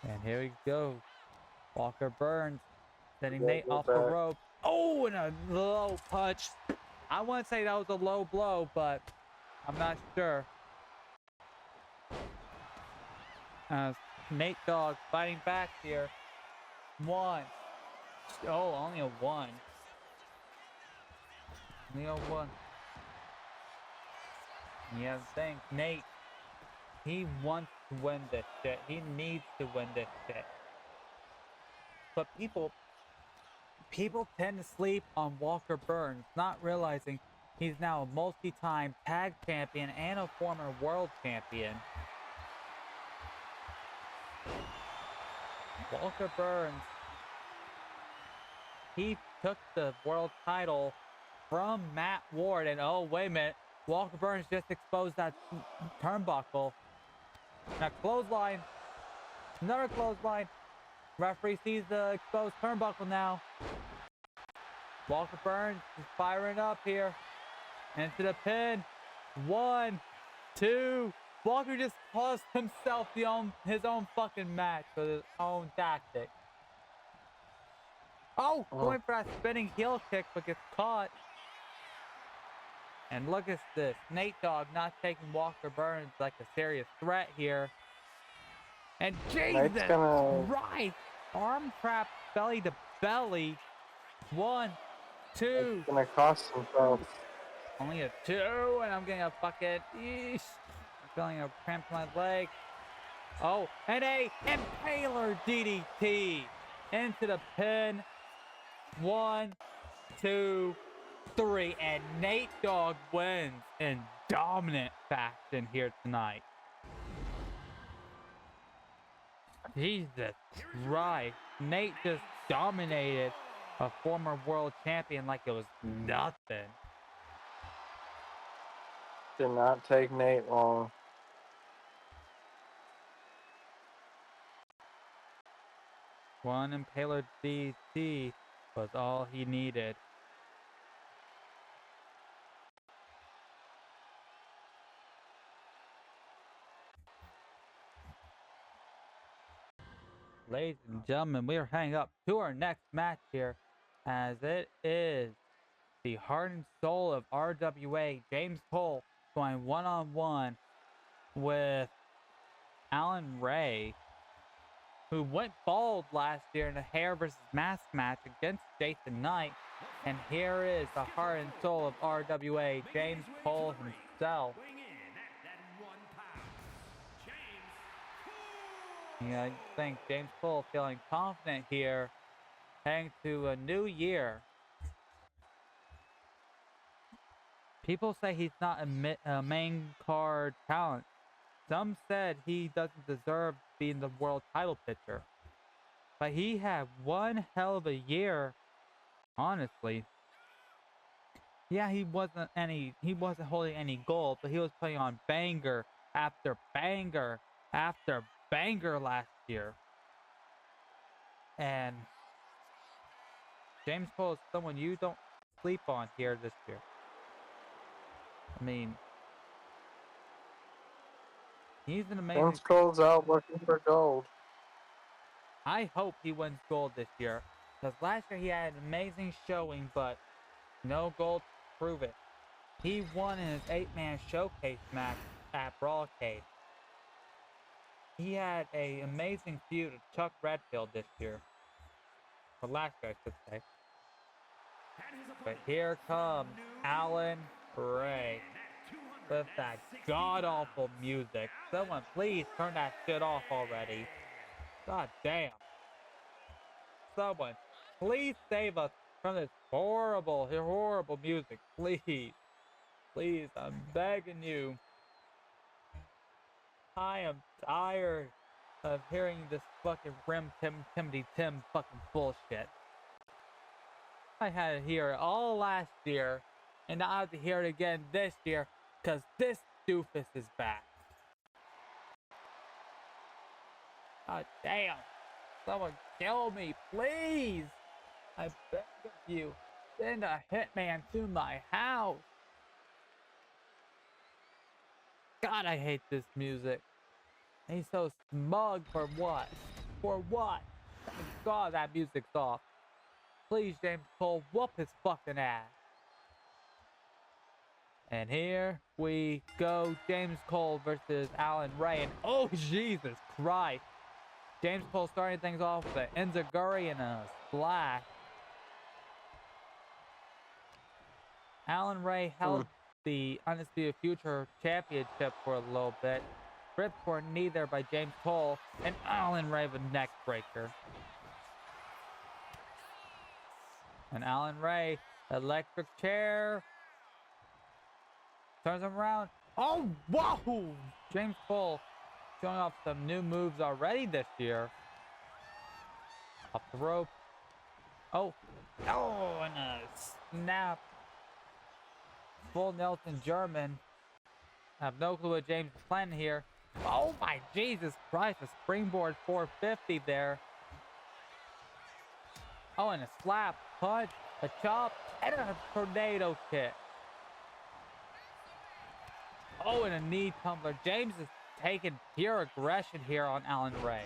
And here we go. Walker Burns sending Nate off the rope. Oh, and a low punch. I want to say that was a low blow, but I'm not sure. Nate Dogg fighting back here. One. Oh, only a one. Only a one. Yeah, thanks. Nate. He wants to win this shit. He needs to win this shit. But people tend to sleep on Walker Burns, not realizing he's now a multi-time tag champion and a former world champion. Walker Burns, he took the world title from Matt Ward, and oh, wait a minute, Walker Burns just exposed that turnbuckle. Now, clothesline, another clothesline. Referee sees the exposed turnbuckle now. Walker Burns is firing up here. Into the pin. 1, 2. Walker just cost himself his own fucking match with his own tactic. Oh, going for that spinning heel kick, but gets caught. And look at this. Nate Dogg not taking Walker Burns like a serious threat here. And Jesus Christ! Arm trap belly to belly. 1, 2. It's gonna cost himself. Only a 2, and I'm getting a fucking I'm feeling a cramp in my leg. Oh, and a Impaler DDT into the pin. 1, 2, 3, and Nate Dogg wins in dominant fashion here tonight. Jesus Christ. Nate just dominated a former world champion like it was nothing. Did not take Nate long. One Impaler DDT was all he needed. Ladies and gentlemen, we are heading up to our next match here, as it is the heart and soul of RWA, James Cole, going one-on-one with Alan Ray, who went bald last year in a hair versus mask match against Jason Knight. And here is the heart and soul of RWA, James Cole himself. Yeah, I think James Cole feeling confident here, heading to a new year. People say he's not a main card talent. Some said he doesn't deserve being the world title picture. But he had one hell of a year, honestly. Yeah, he wasn't holding any gold, but he was putting on banger after banger after banger last year. And James Cole is someone you don't sleep on here this year. I mean, he's an amazing... James Cole's out looking for gold. I hope he wins gold this year, because last year he had an amazing showing, but no gold to prove it. He won in his 8-man showcase match at Brawlcade. He had an amazing feud with Chuck Redfield this year. Or last year, I should say. But here comes Alan Ray with that god-awful music. Someone please turn that shit off already. God damn. Someone, please save us from this horrible, horrible music. Please. Please, I'm begging you. I am tired of hearing this fucking Timothy Tim fucking bullshit. I had to hear it all last year, and I have to hear it again this year, because this doofus is back. God damn. Someone kill me, please. I beg of you. Send a hitman to my house. God, I hate this music. He's so smug for what? For what? Thank God that music's off. Please, James Cole, whoop his fucking ass. And here we go. James Cole versus Alan Ray. And oh, Jesus Christ. James Cole starting things off with an enziguri and a splash. Alan Ray held the Undisputed Future Championship for a little bit. Ripped for a knee there by James Cole. And Alan Ray with a neck breaker. And Alan Ray, electric chair. Turns him around. Oh, whoa! James Cole showing off some new moves already this year. Off the rope. Oh, and a snap. Full Nelson German. I have no clue what James is planning here. Oh my Jesus Christ, a springboard 450 there. Oh, and a slap, punch, a chop, and a tornado kick. Oh, and a knee tumbler. James is taking pure aggression here on Alan Ray.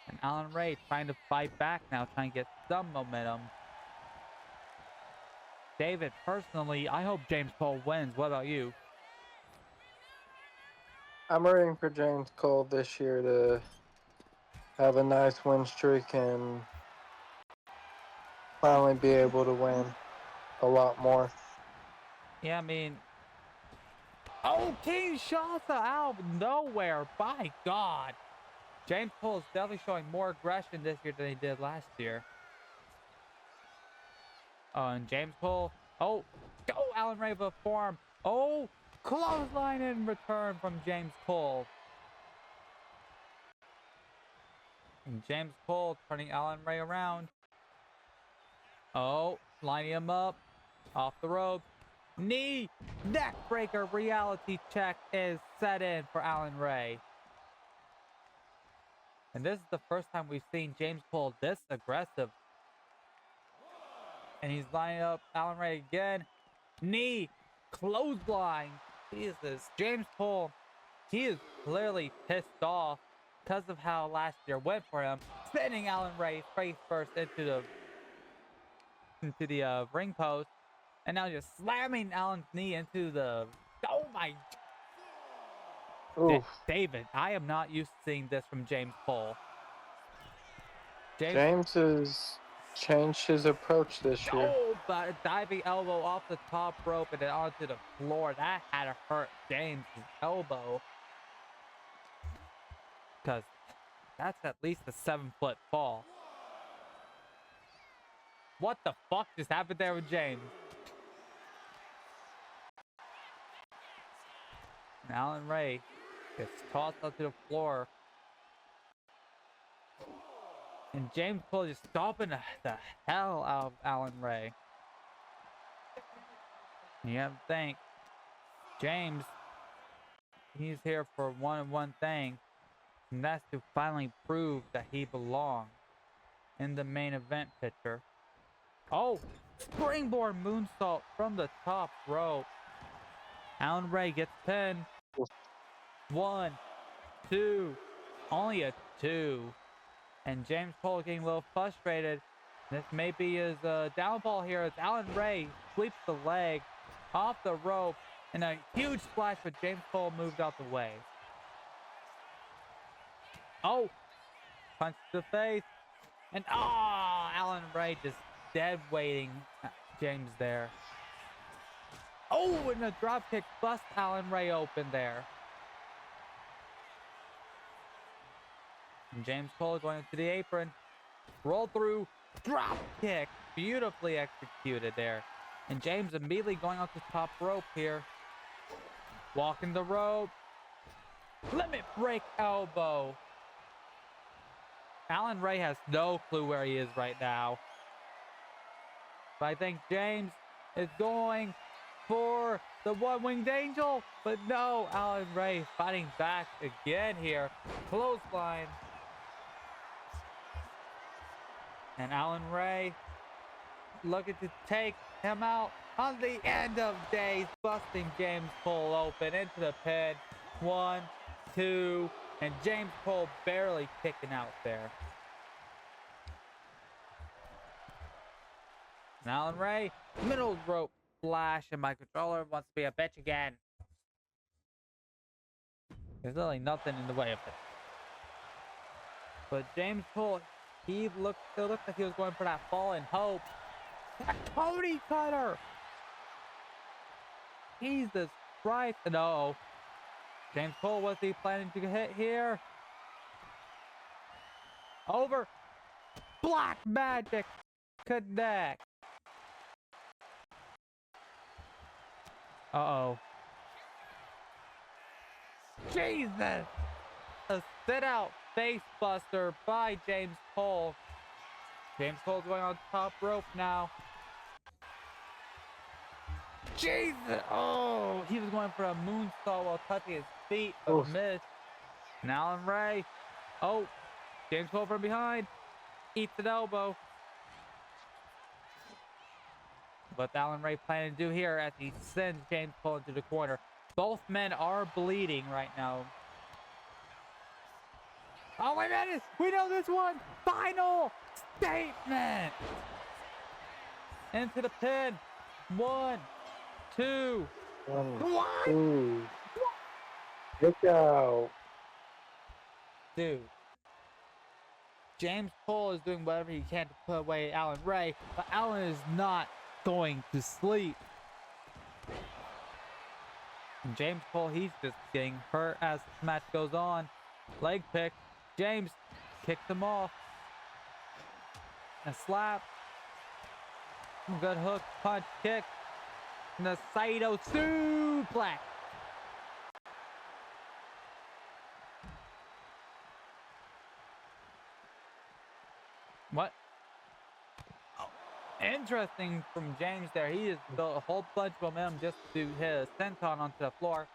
And Alan Ray trying to fight back now, trying to get some momentum. David, personally, I hope James Cole wins. What about you? I'm rooting for James Cole this year to have a nice win streak and finally be able to win a lot more. Yeah, I mean... Oh, Kinshasa out of nowhere. By God. James Cole is definitely showing more aggression this year than he did last year. Oh, and James Cole. Oh, Alan Ray with a forearm. Oh, clothesline in return from James Cole. And James Cole turning Alan Ray around. Oh, lining him up. Off the rope. Knee. Neck breaker. Reality check is set in for Alan Ray. And this is the first time we've seen James Cole this aggressive. And he's lining up Alan Ray again. Knee. Clothesline. Jesus. James Cole, he is clearly pissed off because of how last year went for him. Spinning Alan Ray face first into the ring post. And now just slamming Alan's knee into the... Oh my... David, I am not used to seeing this from James Cole. James has changed his approach this year. Oh, but a diving elbow off the top rope and then onto the floor. That had to hurt James' elbow. Because that's at least a 7-foot fall. What the fuck just happened there with James? And Alan Ray gets tossed onto the floor. And James Cole just stomping the hell out of Alan Ray. And you have to think, James, he's here for one thing. And that's to finally prove that he belongs in the main event picture. Oh, springboard moonsault from the top rope. Alan Ray gets pinned. 1, 2, only a 2. And James Cole getting a little frustrated. This may be his downfall here as Alan Ray sweeps the leg off the rope. And a huge splash, but James Cole moved out the way. Oh, punch to the face. And Alan Ray just dead weighting James there. Oh, and a drop kick bust Alan Ray open there. And James Cole going into the apron. Roll through, drop kick. Beautifully executed there. And James immediately going off the top rope here. Walking the rope. Limit break elbow. Alan Ray has no clue where he is right now. But I think James is going for the one-winged angel. But no, Alan Ray fighting back again here. Clothesline. And Alan Ray looking to take him out on the end of days, busting James Cole open into the pin. 1, 2, and James Cole barely kicking out there. And Alan Ray, middle rope flash, and my controller wants to be a bitch again. There's really nothing in the way of it. But James Cole, he looked like he was going for that fallen hope. That Cody cutter! Jesus right. No. James Cole, what's he planning to hit here? Over. Black Magic. Connect. Uh-oh. Jesus. A sit-out face buster by James Cole. James Cole's going on top rope now. Jesus! Oh, he was going for a moonsault while touching his feet, but missed. And Alan Ray. Oh, James Cole from behind. Eats an elbow. What's Alan Ray planning to do here as he sends James Cole into the corner? Both men are bleeding right now. Oh, wait a minute! We know this one! Final statement! Into the pin. 1, 2, 1! Look out. Dude. James Cole is doing whatever he can to put away Alan Ray, but Alan is not going to sleep. And James Cole, he's just getting hurt as the match goes on. Leg pick. James kicks him off. A slap. Good hook, punch, kick. And the Saito suplex. What? Oh, interesting from James there. He has built a whole bunch of momentum just to hit a senton onto the floor.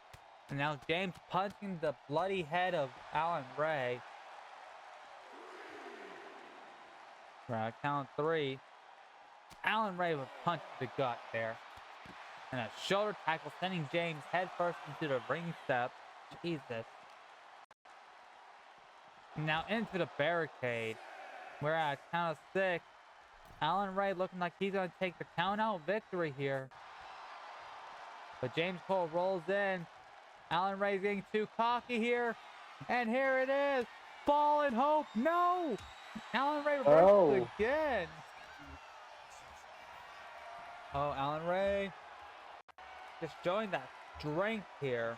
And now James punching the bloody head of Alan Ray. Right, count 3. Alan Ray with a punch to the gut there. And a shoulder tackle sending James headfirst into the ring step. Jesus. Now into the barricade. We're at count of 6. Alan Ray looking like he's going to take the count out victory here. But James Cole rolls in. Alan Ray's getting too cocky here. And here it is. Fallen Hope. No! Alan Ray reverses again. Oh, Alan Ray. Just showing that strength here.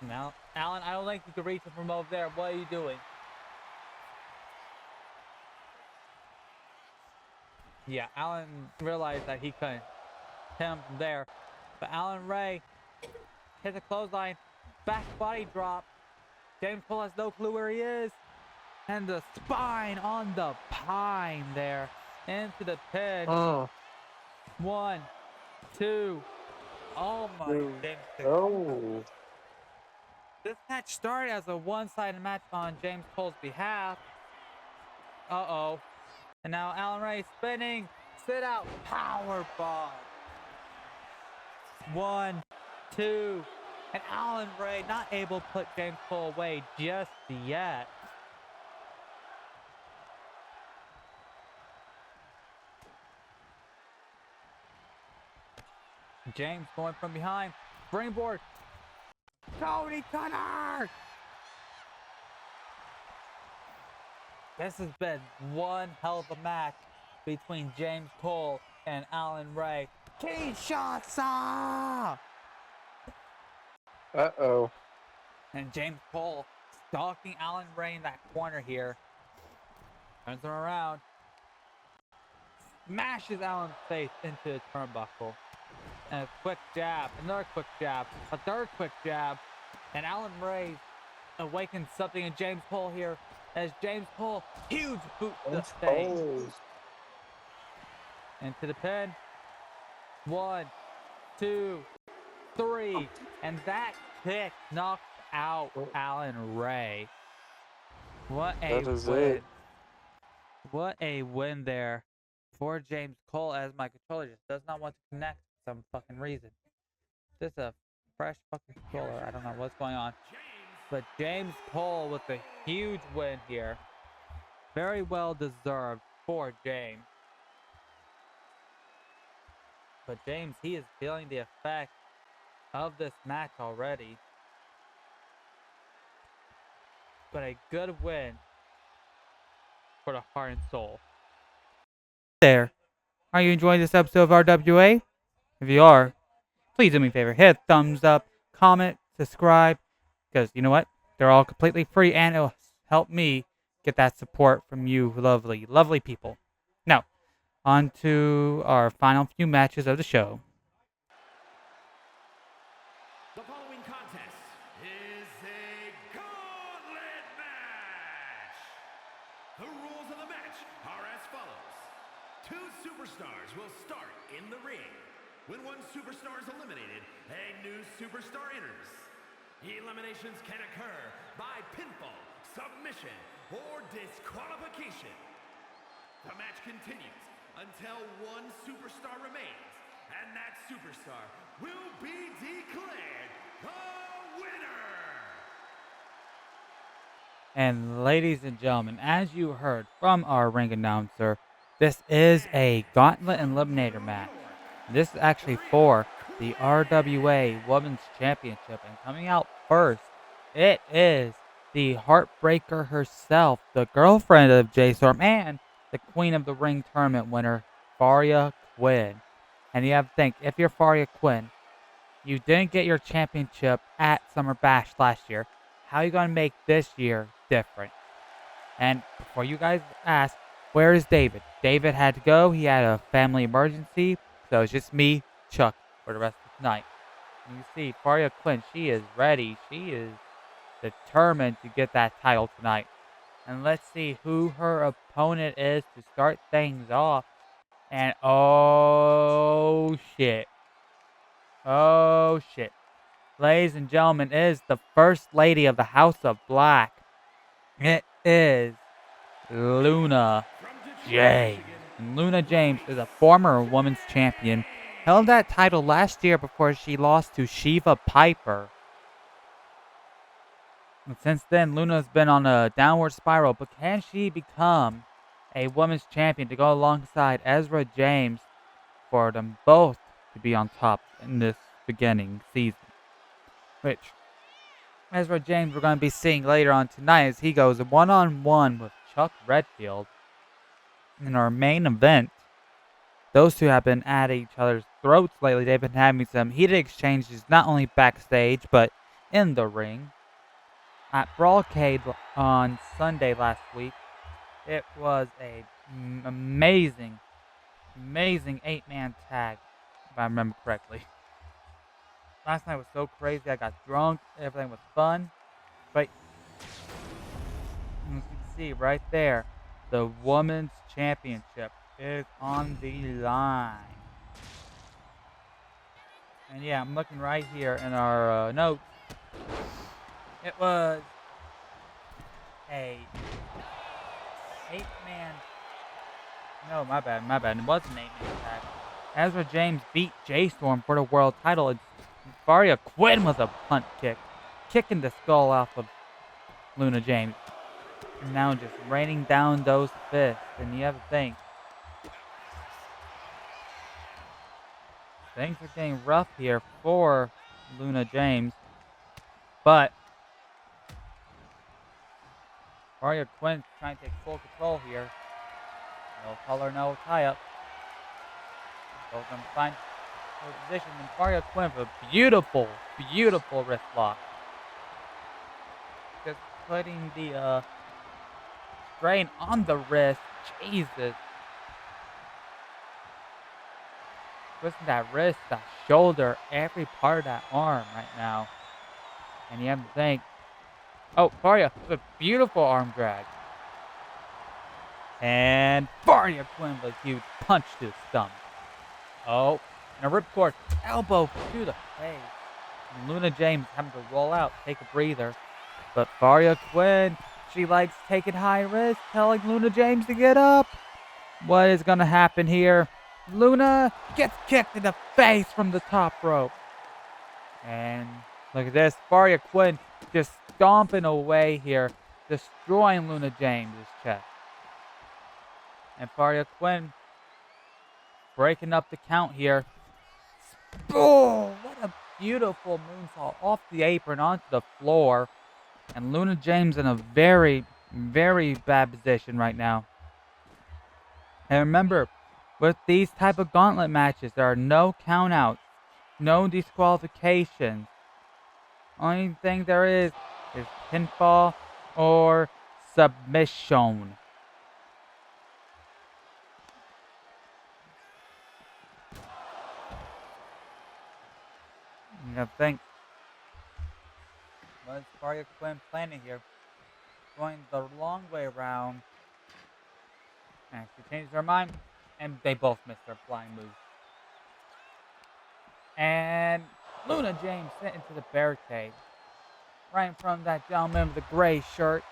Now, Alan, I don't think you can reach him from over there. What are you doing? Yeah, Alan realized that he couldn't hit him from there. But Alan Ray hits a clothesline. Back body drop. James Cole has no clue where he is. And the spine on the pine there. Into the pin. 1, 2. Oh my goodness. This match started as a one-sided match on James Cole's behalf. Uh-oh. And now Alan Ray spinning. Sit out. Power bomb. 1, 2. And Alan Ray not able to put James Cole away just yet. James going from behind. Springboard. Cody Cutter! This has been one hell of a match between James Cole and Alan Ray. Kinshasa! Uh-oh. And James Cole stalking Alan Ray in that corner here. Turns him around. Smashes Alan's face into the turnbuckle. And a quick jab, another quick jab, a third quick jab, and Alan Ray awakens something in James Cole here as James Cole, huge boot to the face. Into the pin. 1, 2, 3, and that kick knocked out Alan Ray. What a win. What a win there for James Cole, as my controller just does not want to connect for some fucking reason. This is a fresh fucking controller. I don't know what's going on. But James Cole with a huge win here. Very well deserved for James. But James, he is feeling the effect of this match already. But a good win for the heart and soul. There. Are you enjoying this episode of RWA? If you are, please do me a favor. Hit a thumbs up, comment, subscribe. Because you know what? They're all completely free and it'll help me get that support from you lovely, lovely people. Now, on to our final few matches of the show. The following contest is a gauntlet match. The rules of the match are as follows. 2 superstars will start in the ring. When one superstar is eliminated, a new superstar enters. Eliminations can occur by pinfall, submission, or disqualification. The match continues until one superstar remains, and that superstar will be declared the winner. And ladies and gentlemen, as you heard from our ring announcer, this is a Gauntlet Eliminator match. This is actually for the RWA Women's Championship. And coming out first, it is the Heartbreaker herself, the girlfriend of Jay Storm, and the Queen of the Ring tournament winner, Faria Quinn. And you have to think, if you're Faria Quinn, you didn't get your championship at Summer Bash last year. How are you going to make this year different? And before you guys ask, where is David? David had to go. He had a family emergency. So it's just me, Chuck, for the rest of the night. And you see, Faria Quinn, she is ready. She is determined to get that title tonight. And let's see who her opponent is to start things off. And oh shit. Oh shit. Ladies and gentlemen, it is the First Lady of the House of Black. It is Luna James. And Luna James is a former women's champion. Held that title last year before she lost to Shiva Piper. And since then, Luna's been on a downward spiral. But can she become a women's champion to go alongside EZRA James for them both to be on top in this beginning season? Which EZRA James we're going to be seeing later on tonight as he goes one-on-one with Chuck Redfield in our main event. Those two have been at each other's throats lately. They've been having some heated exchanges, not only backstage, but in the ring. At Brawlcade on Sunday last week, it was a amazing 8-man tag, if I remember correctly. Last night was so crazy. I got drunk. Everything was fun. But as you can see right there, the Women's Championship is on the line. And yeah, I'm looking right here in our notes. It was a 8-man. No, my bad. It was an 8-man tag. EZRA James beat J-Storm for the world title. And Faria Quinn with a punt kick, kicking the skull off of Luna James. And now just raining down those fists. And you have to think, things are getting rough here for Luna James. But Faria Quinn trying to take full control here. No color, no tie-up. Both of them find their position. And Faria Quinn with a beautiful wrist lock. Just putting the strain on the wrist. Jesus. Twisting that wrist, that shoulder, every part of that arm right now. And you have to think, oh, Faria with a beautiful arm drag. And Faria Quinn with a huge punch to the stomach. Oh, and a ripcord elbow to the face. And Luna James having to roll out, take a breather. But Faria Quinn, she likes taking high risks, telling Luna James to get up. What is going to happen here? Luna gets kicked in the face from the top rope. And look at this. Faria Quinn just stomping away here, destroying Luna James' chest. And Faria Quinn breaking up the count here. Oh, what a beautiful moonsault off the apron onto the floor. And Luna James in a very, very bad position right now. And remember, With these type of gauntlet matches, there are no countouts, no disqualifications. Only thing there is pinfall or submission. You gotta think. What's Varia Quinn planning here? Going the long way around. And she changed her mind, and they both missed their flying moves. And Luna James sent into the barricade. Right in front of that gentleman with the gray shirt.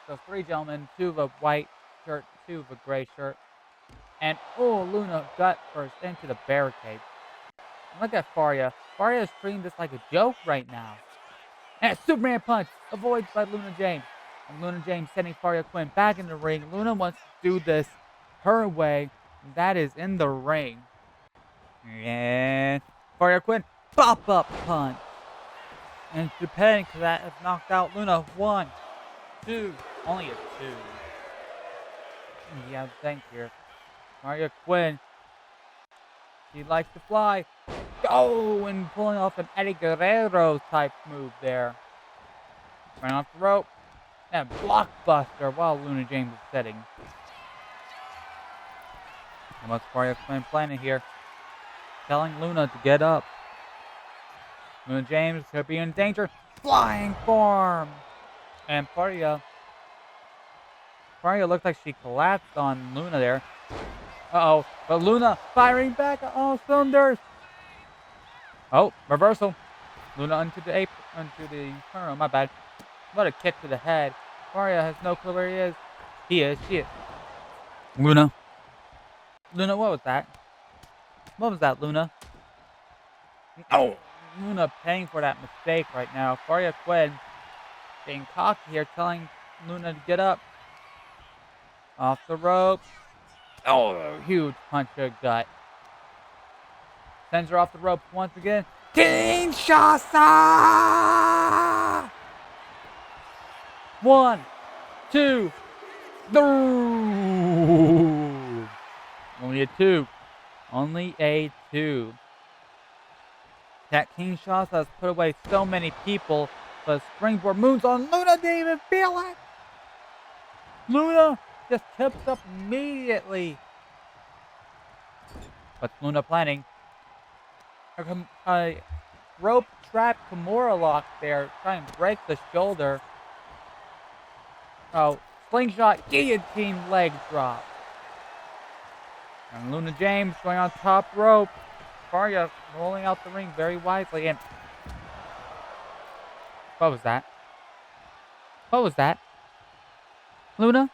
So 3 gentlemen, 2 of a white shirt, 2 of a gray shirt. And Luna gut first into the barricade. And look at Faria. Faria is treating this like a joke right now. And a Superman punch avoided by Luna James. And Luna James sending Faria Quinn back in the ring. Luna wants to do this her way. And that is in the ring. And Faria Quinn, pop-up punch. And depending, because that has knocked out Luna. 1, 2, only a 2. Yeah, thank you. Faria Quinn, she likes to fly. Oh, and pulling off an Eddie Guerrero type move there. Running off the rope. And blockbuster while Luna James is setting. And what's Faria Quinn planning here? Telling Luna to get up. Luna James could be in danger. Flying form! And Faria looked like she collapsed on Luna there. Uh-oh. But Luna firing back on all cylinders. Oh, reversal. Luna onto the apron, onto the turn. My bad. What a kick to the head. Faria has no clue where he is. She is. Luna, what was that? What was that, Luna? Oh, Luna paying for that mistake right now. Faria Quinn being cocky here, telling Luna to get up. Off the rope. Oh, huge punch to the gut. Sends her off the rope once again. Kinshasa! 1, 2, 3. Only a 2. Only a 2. That Kinshasa has put away so many people, but springboard moons on Luna didn't even feel it. Luna just tips up immediately. What's Luna planning? A rope trap Kimura lock there, trying to break the shoulder. Oh, slingshot guillotine leg drop. And Luna James going on top rope. Faria rolling out the ring very wisely. And what was that? What was that? Luna?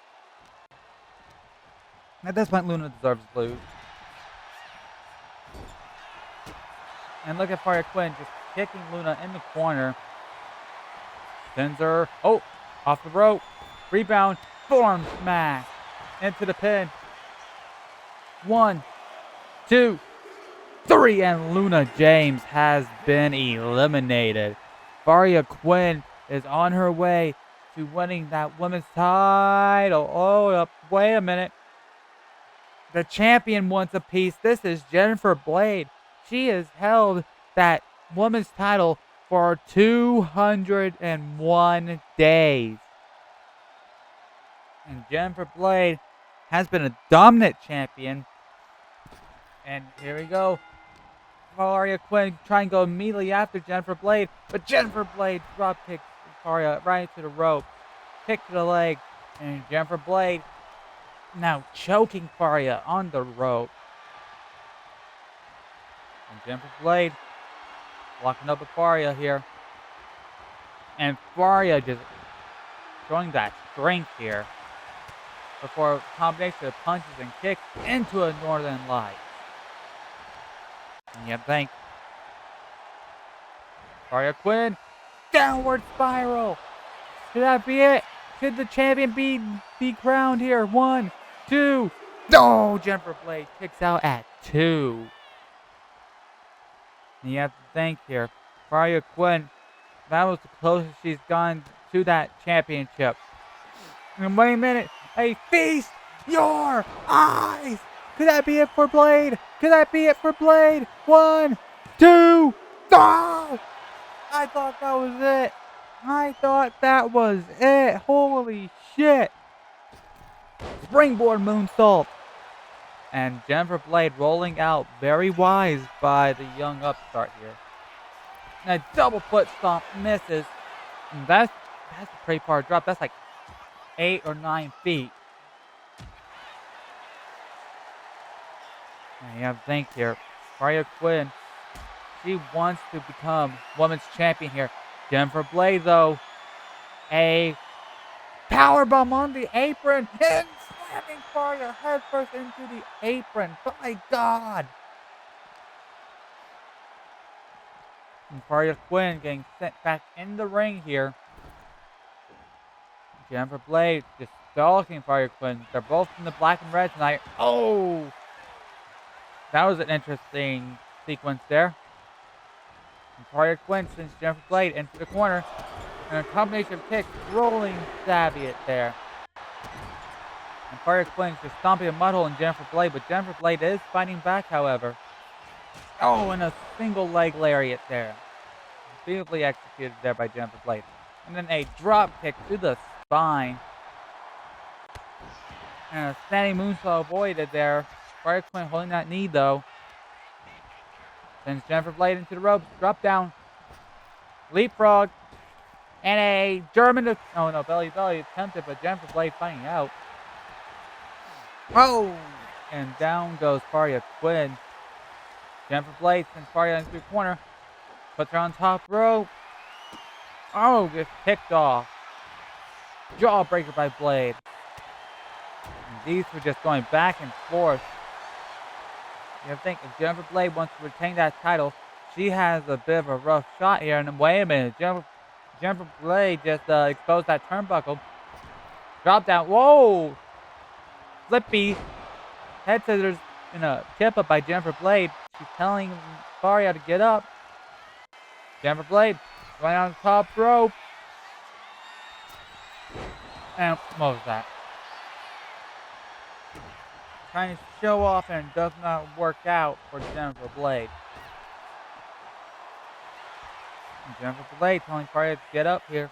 At this point, Luna deserves to lose. And look at Faria Quinn just kicking Luna in the corner. Sends her, off the rope. Rebound, forearm smash. Into the pin. 1, 2, 3, and Luna James has been eliminated. Faria Quinn is on her way to winning that women's title. Oh, wait a minute. The champion wants a piece. This is Jennifer Blade. She has held that women's title for 201 days. And Jennifer Blade has been a dominant champion. And here we go. Faria Quinn trying to go immediately after Jennifer Blade. But Jennifer Blade drop kicks Faria right into the rope. Kick to the leg. And Jennifer Blade now choking Faria on the rope. And Jennifer Blade locking up with Faria here. And Faria just showing that strength here. Before a combination of punches and kicks into a Northern Light. And you think. Faria Quinn, downward spiral. Could that be it? Could the champion be crowned here? 1, 2. No, Jennifer Blade kicks out at 2. And you have to think here. Faria Quinn, that was the closest she's gone to that championship. And wait a minute. Hey, feast your eyes! Could that be it for Blade? Could that be it for Blade? 1, 2. Ah! I thought that was it. I thought that was it. Holy shit. Springboard moonsault. And Jennifer Blade rolling out, very wise by the young upstart here. And a double foot stomp misses. And that's a pretty far drop. That's like 8 or 9 feet. And you have to think here. Maria Quinn, she wants to become women's champion here. Jennifer Blade, though, a powerbomb on the apron and slamming Faria headfirst into the apron. My God. And Faria Quinn getting sent back in the ring here. Jennifer Blade just stalking Faria Quinn. They're both in the black and red tonight. Oh! That was an interesting sequence there. And Faria Quinn sends Jennifer Blade into the corner. And a combination of kicks, rolling stabby it there. And Faria Quinn just stomping a mud hole in Jennifer Blade, but Jennifer Blade is fighting back, however. Oh, and a single leg lariat there. Beautifully executed there by Jennifer Blade. And then a drop kick to the spine. And a standing moonsault avoided there. Faria Quinn holding that knee, though. Sends Jennifer Blade into the ropes. Drop down. Leapfrog. And a German... Oh, no, belly attempted, but Jennifer Blade fighting out. Oh! And down goes Faria Quinn. Jennifer Blade sends Faria into the corner. Puts her on top rope. Oh, gets kicked off. Jawbreaker by Blade. And these were just going back and forth. You have to think, if Jennifer Blade wants to retain that title, she has a bit of a rough shot here. And then, wait a minute. Jennifer Blade just exposed that turnbuckle. Drop down. Whoa! Flippy. Head scissors in a tip up by Jennifer Blade. She's telling Faria to get up. Jennifer Blade going on the top rope. And what was that? Trying to show off and it does not work out for Jennifer Blade. And Jennifer Blade telling Faria to get up here.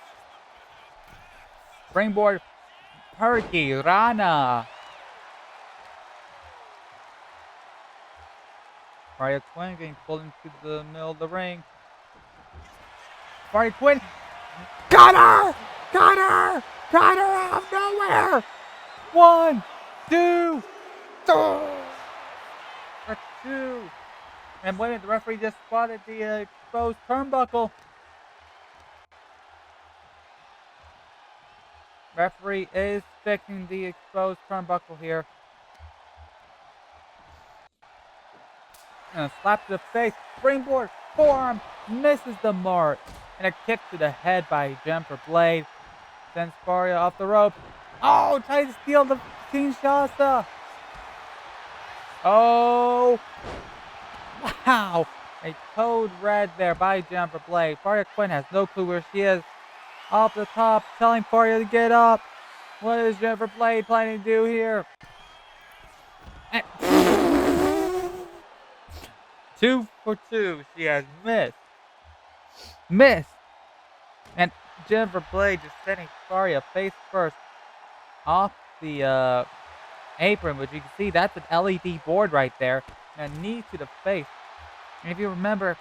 Springboard Perky Rana. Faria Quinn getting pulled into the middle of the ring. Faria Quinn. Got her! Got her! Got her out of nowhere! 1, 2, 2. And wait a minute, the referee just spotted the exposed turnbuckle. Referee is fixing the exposed turnbuckle here. And a slap to the face. Springboard forearm misses the mark. And a kick to the head by Jennifer Blade. Sends Faria off the rope. Oh, tries to steal the Kinshasa. Oh. Wow. A code red there by Jennifer Blade. Faria Quinn has no clue where she is. Off the top, telling Faria to get up. What is Jennifer Blade planning to do here? And 2 for 2. She has missed. And Jennifer Blade just sending Faria face first off the apron, which you can see that's an LED board right there. And a knee to the face. And if you remember,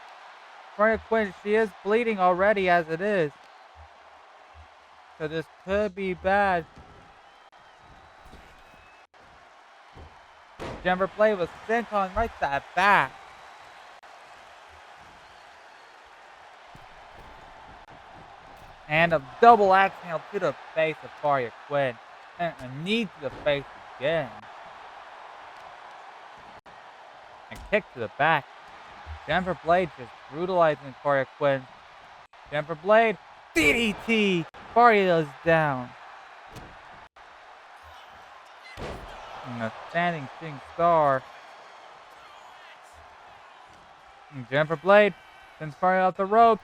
Faria Quinn, she is bleeding already as it is. So this could be bad. Jennifer Blade was sent on right to that back. And a double axe handle to the face of Faria Quinn. And a knee to the face again. And kick to the back. Jennifer Blade just brutalizing Faria Quinn. Jennifer Blade, DDT. Faria is down. And a standing shooting star. And Jennifer Blade sends Faria off the ropes.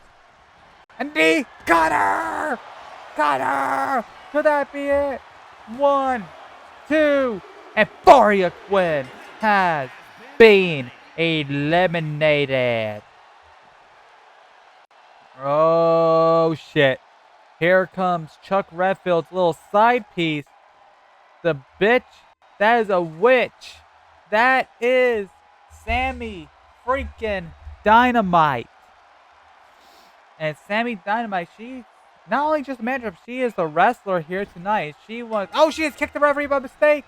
And D, got her! Got her! Could that be it? 1, 2, and Faria Quinn has been eliminated. Oh, shit. Here comes Chuck Redfield's little side piece. The bitch. That is a witch. That is Sammy freaking Dynamite. And Sammy Dynamite, she not only just a manager, she is the wrestler here tonight. She was. Oh, she has kicked the referee by mistake.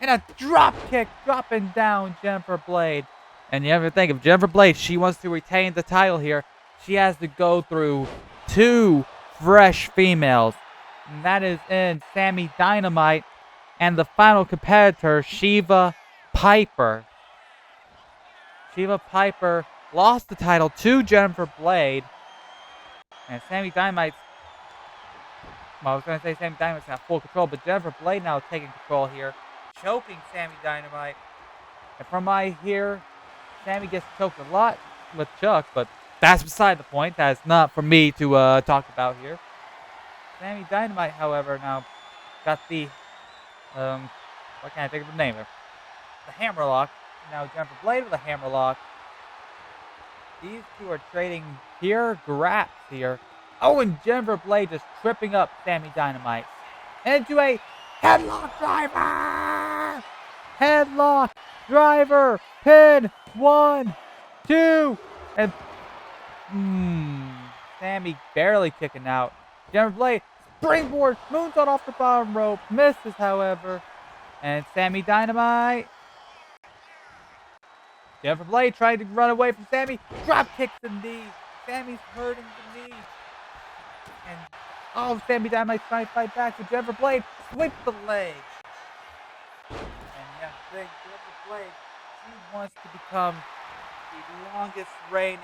And a drop kick dropping down Jennifer Blade. And you have to think, if Jennifer Blade, she wants to retain the title here, she has to go through 2 fresh females. And that is in Sammy Dynamite and the final competitor, Shiva Piper. Shiva Piper lost the title to Jennifer Blade. And Sammy Dynamite's... Well, I was going to say Sammy Dynamite's got full control, but Jennifer Blade now taking control here. Choking Sammy Dynamite. And from what I hear, Sammy gets choked a lot with Chuck, but that's beside the point. That's not for me to talk about here. Sammy Dynamite, however, now got the... what can't I think of the name of it? The hammerlock. Now Jennifer Blade with a hammerlock. These two are trading pure graps here. Oh, and Jennifer Blade just tripping up Sammy Dynamite. Into a headlock driver! Headlock driver! Pin! 1, 2, and... Sammy barely kicking out. Jennifer Blade, springboard, moonsault off the bottom rope. Misses, however. And Sammy Dynamite. Jennifer Blade trying to run away from Sammy. Drop kicks the knee. Sammy's hurting the knee. And, oh, Sammy Dynamite's trying to fight back. But Jennifer Blade sweeps the leg. And yeah, Jennifer Blade, she wants to become the longest reigning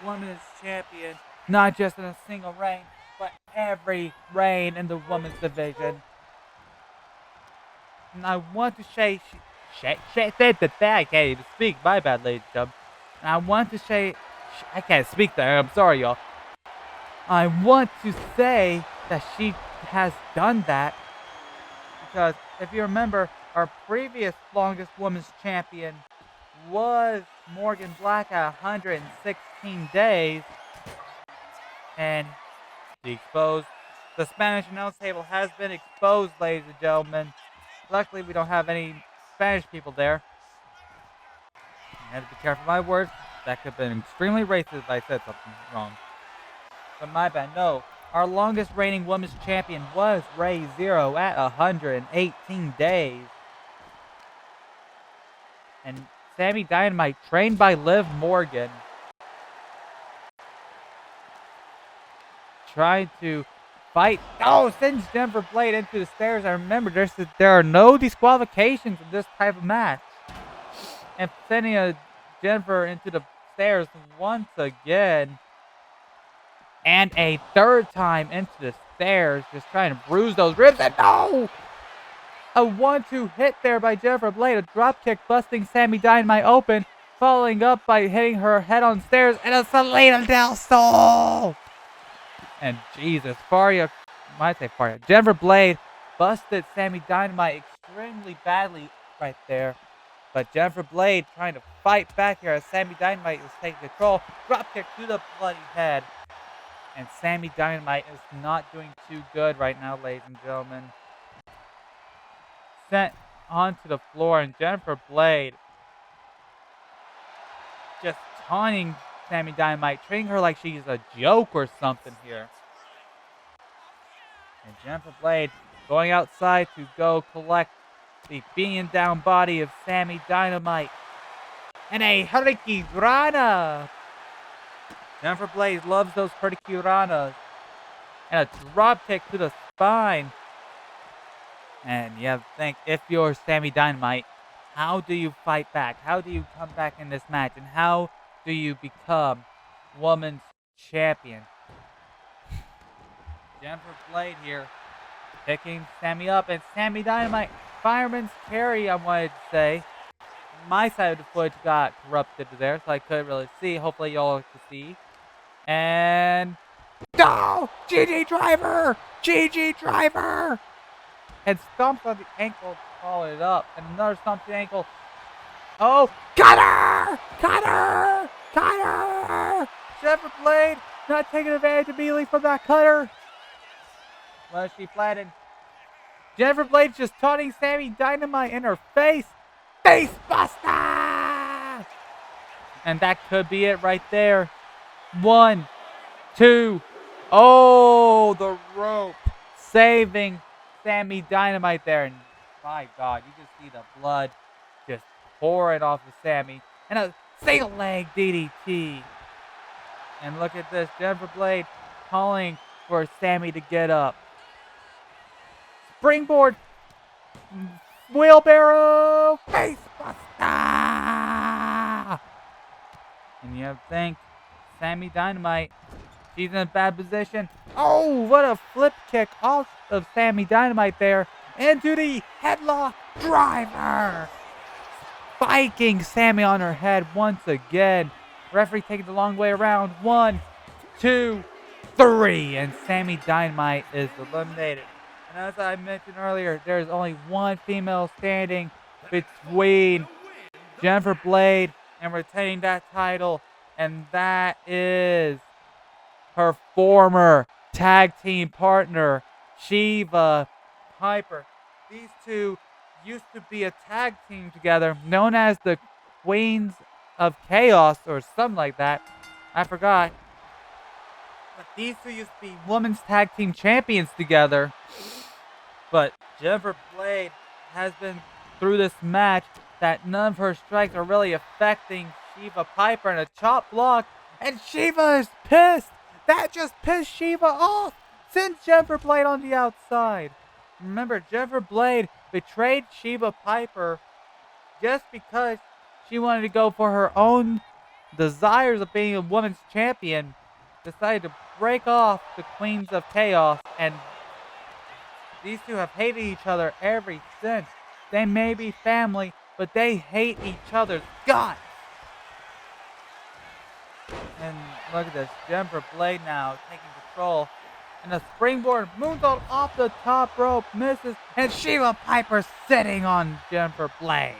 women's champion. Not just in a single reign, but every reign in the women's division. And I want to say, I can't even speak. My bad, ladies and gentlemen. And I want to say, I can't speak there. I'm sorry, y'all. I want to say that she has done that because if you remember, our previous longest women's champion was Morgan Black at 116 days. And the exposed. The Spanish announce table has been exposed, ladies and gentlemen. Luckily, we don't have any Spanish people there. I have to be careful with my words. That could have been extremely racist if I said something wrong. But my bad, no. Our longest reigning women's champion was Ray Zero at 118 days. And Sammy Dynamite, trained by Liv Morgan, trying to fight. Oh, sends Jennifer Blade into the stairs. I remember there are no disqualifications in this type of match. And sending Jennifer into the stairs once again. And a third time into the stairs, just trying to bruise those ribs. And no! A 1-2 hit there by Jennifer Blade. A drop kick busting Sammy Dynamite open. Following up by hitting her head on stairs. And a Selena Del Sol! And Jesus, Jennifer Blade busted Sammy Dynamite extremely badly right there. But Jennifer Blade trying to fight back here as Sammy Dynamite is taking control. Drop kick to the bloody head. And Sammy Dynamite is not doing too good right now, ladies and gentlemen. Sent onto the floor, and Jennifer Blade just taunting Sammy Dynamite, treating her like she's a joke or something here. And Jennifer Blade going outside to go collect the beaten down body of Sammy Dynamite. And a Hurricanrana. Jennifer Blade loves those Hurricanranas. And a drop kick to the spine. And you have to think, if you're Sammy Dynamite, how do you fight back? How do you come back in this match? And how do you become women's champion? Jennifer Blade here picking Sammy up, and Sammy Dynamite, fireman's carry, I wanted to say. My side of the footage got corrupted there, so I couldn't really see. Hopefully y'all could see. And GG driver! GG driver! And stomps on the ankle follow it up. And another stomp to the ankle. Oh, cutter! Cutter! Cutter! Jennifer Blade not taking advantage immediately from that cutter. Well, she flattened. Jennifer Blade just taunting Sammy Dynamite in her face. Face buster! And that could be it right there. 1, 2. Oh, the rope. Saving Sammy Dynamite there. And my God, you just see the blood just pouring off of Sammy. And a single leg DDT. And look at this. Jennifer Blade calling for Sammy to get up. Springboard. Wheelbarrow. Face buster. And you have to think, Sammy Dynamite, she's in a bad position. Oh, what a flip kick off of Sammy Dynamite there. Into the headlock driver. Spiking Sammy on her head once again. Referee taking the long way around. 1, 2, 3. And Sammy Dynamite is eliminated. And as I mentioned earlier, there's only one female standing between Jennifer Blade and retaining that title. And that is her former tag team partner, Shiva Piper. These two used to be a tag team together, known as the Queens of Chaos or something like that. I forgot. But these two used to be women's tag team champions together. But Jennifer Blade has been through this match that none of her strikes are really affecting Shiva Piper in a chop block. And Shiva is pissed. That just pissed Shiva off. Send Jennifer Blade on the outside. Remember, Jennifer Blade betrayed Shiva Piper just because she wanted to go for her own desires of being a women's champion. Decided to break off the Queens of Chaos, and these two have hated each other ever since. They may be family, but they hate each other's guts. And look at this. Jennifer Blade now taking control. And a springboard moonsault off the top rope misses. And Shiva Piper sitting on Jennifer Blade.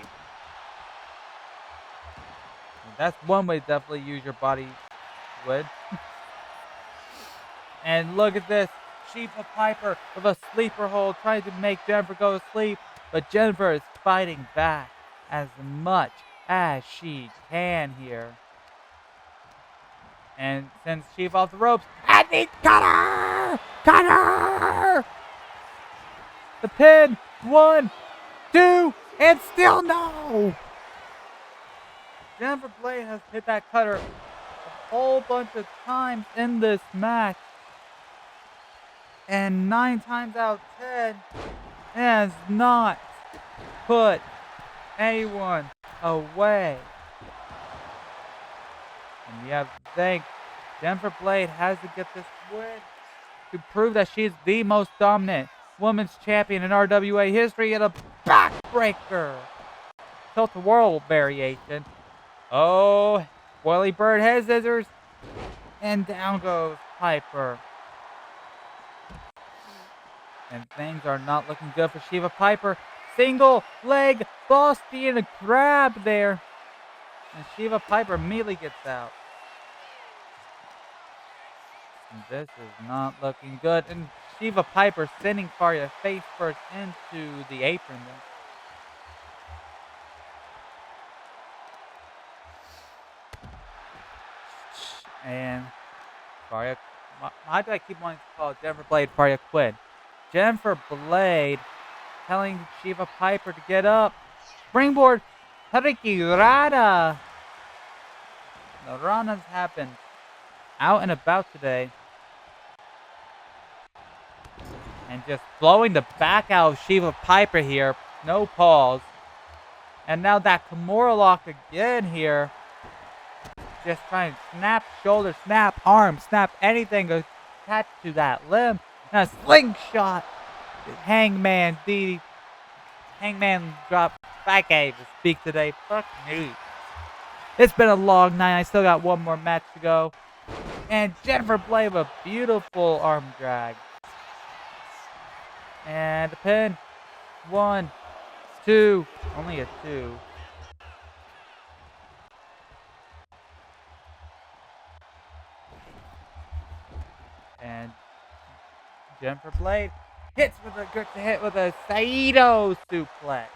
And that's one way to definitely use your body with. And look at this. Shiva Piper with a sleeper hold trying to make Jennifer go to sleep. But Jennifer is fighting back as much as she can here. And sends Shiva off the ropes. And the cutter! Cutter! The pin. 1, 2, and still no! Jennifer Blade has hit that cutter a whole bunch of times in this match. And 9 times out of 10, has not put anyone away. And you have to think, Jennifer Blade has to get this win to prove that she's the most dominant women's champion in RWA history in a backbreaker. Tilt-a-whirl variation. Oh, Whirly Bird head scissors. And down goes Piper. And things are not looking good for Shiva Piper. Single leg Boston grab there. And Shiva Piper immediately gets out. And this is not looking good. And Shiva Piper sending Faria face first into the apron there. And Faria, why do I keep wanting to call Jennifer Blade Faria Quinn? Jennifer Blade telling Shiva Piper to get up. Springboard Rada. The Ranas happened out and about today. And just blowing the back out of Shiva Piper here. No pause. And now that Kimura lock again here. Just trying to snap shoulder, snap arm, snap anything attached to that limb. And a slingshot. Hangman drop. I can't even speak today. Fuck me. It's been a long night. I still got one more match to go. And Jennifer Blade with a beautiful arm drag. And the pin. 1, 2. Only a 2. And Jennifer Blade gets a hit with a Saito suplex.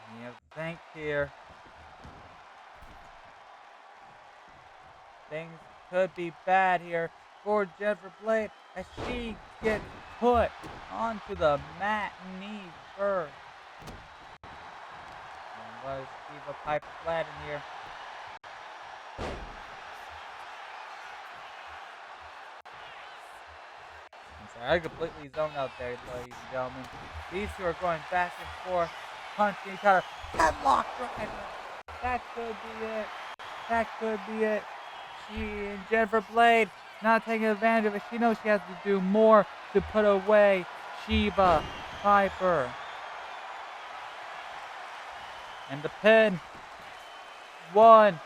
And you have to think here, things could be bad here for Jennifer Blade as she gets put onto the mat knee first. And was Eva Piper flat in here? I'm sorry, I completely zoned out there, ladies and gentlemen. These two are going back and forth, punching each other. Headlock driver. That could be it. That could be it. She and Jennifer Blade not taking advantage of it. She knows she has to do more to put away Sheba Piper. And the pin. 1,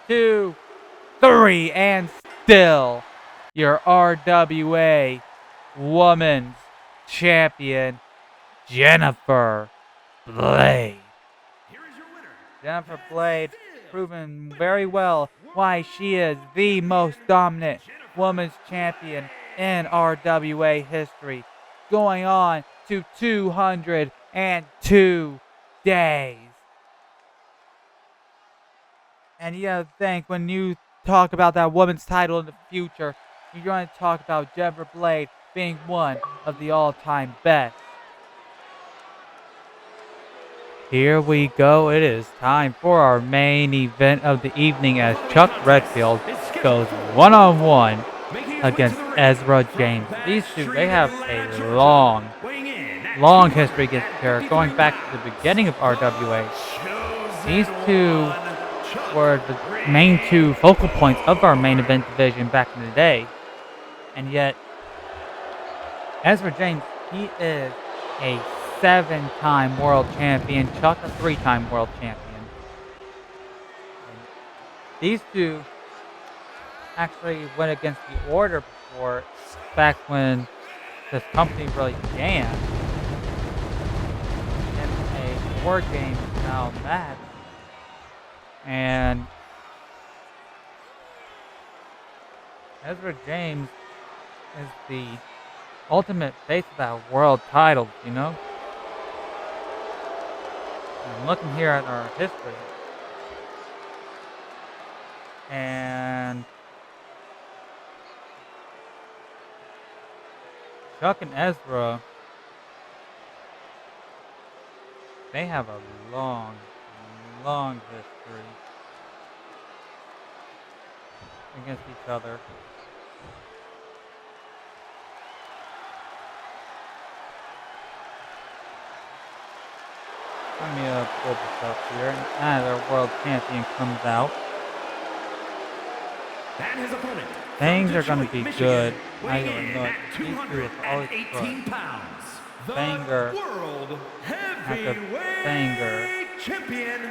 2, 3, and still your RWA Women's Champion, Jennifer Blade. Here is your winner, Jennifer Blade proven very well why she is the most dominant women's champion in RWA history, going on to 202 days. And you gotta think, when you talk about that women's title in the future, you're going to talk about Jennifer Blade being one of the all-time best. Here we go. It is time for our main event of the evening as Chuck Redfield goes one-on-one against Ezra James. These two, they have a long history against each other, going back to the beginning of RWA. These two were the main two focal points of our main event division back in the day. And yet, Ezra James, he is a 7-time world champion. Chuck, a 3-time world champion. And these two actually went against the order before, back when this company really began, in a war game style match. And Ezra James is the ultimate face of that world title, you know? I'm looking here at our history. And Chuck and Ezra, they have a long history against each other. Let me pull this up here. Their world champion comes out. And his opponent, Things are going to be good. weighing I in know it. at These two is always 218 good. pounds, the Banger World after Heavyweight banger. Champion,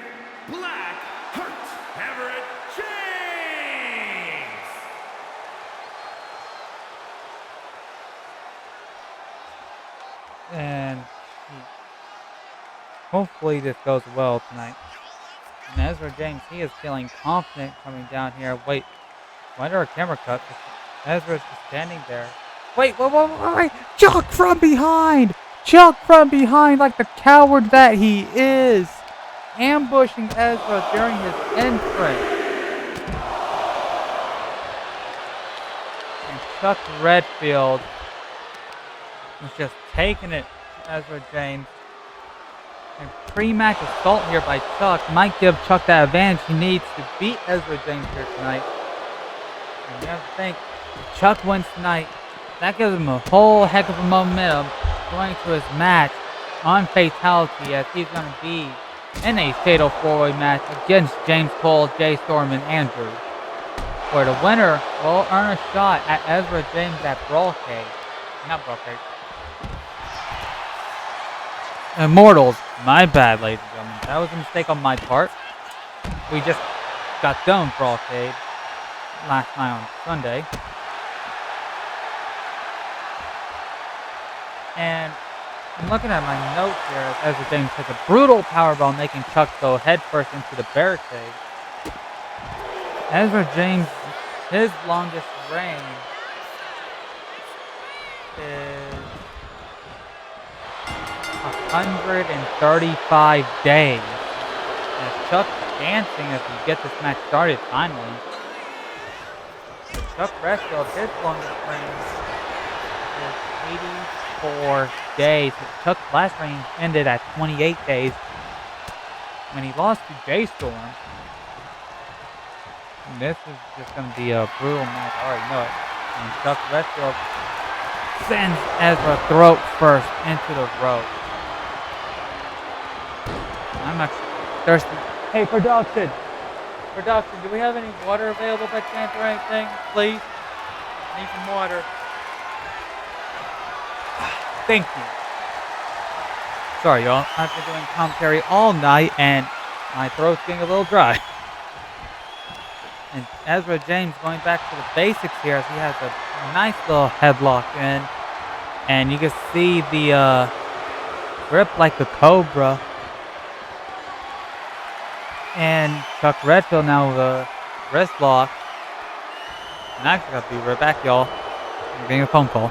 Black Heart, Everett James. And hopefully this goes well tonight. And Ezra James, he is feeling confident coming down here. Wait, why did our camera cut? Ezra's just standing there. Wait. Chuck from behind! Chuck from behind like the coward that he is! Ambushing Ezra during his entrance. And Chuck Redfield was just taking it to Ezra James. And pre-match assault here by Chuck might give Chuck that advantage he needs to beat Ezra James here tonight. And you have to think, if Chuck wins tonight, that gives him a whole heck of a momentum going to his match on Fatality, as he's going to be in a fatal 4-way match against James Cole, Jay Storm, and Andrew, where the winner will earn a shot at Ezra James at Brawlcade. Not Brawlcade. Immortals. My bad, ladies and gentlemen. That was a mistake on my part. We just got done Brawlcade last night on Sunday. And I'm looking at my notes here as Ezra James hits a brutal powerbomb, making Chuck go headfirst into the barricade. Ezra James, his longest reign is 135 days. And Chuck's dancing as we get this match started finally. So Chuck Redfield, his longest reign is 84 days. Chuck's last reign ended at 28 days when he lost to Jay Storm. And this is just going to be a brutal match. I already know it. And Chuck Redfield sends Ezra throat first into the rope. I'm actually thirsty. Hey, production, do we have any water available by chance or anything? Please? I need some water. Thank you. Sorry, y'all. I've been doing commentary all night and my throat's getting a little dry. And Ezra James going back to the basics here as he has a nice little headlock in. And you can see the grip like a cobra. And Chuck Redfield now with a wrist lock. And actually, I'll be right back, y'all. I'm getting a phone call.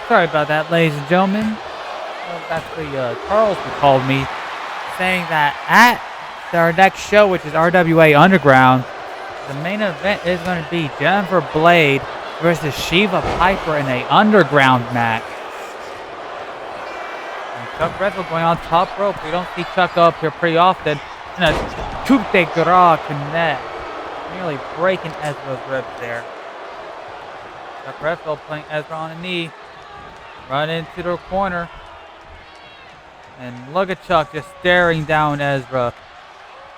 Sorry about that, ladies and gentlemen. That was actually Charles who called me, saying that at our next show, which is RWA Underground, the main event is going to be Jennifer Blade versus Shiva Piper in a underground match. And Chuck Redfield going on top rope. We don't see Chuck up here pretty often. And a coup de grace connect, nearly breaking Ezra's ribs there. Chuck Redfield playing Ezra on a knee. Run into the corner. And look at Chuck just staring down Ezra.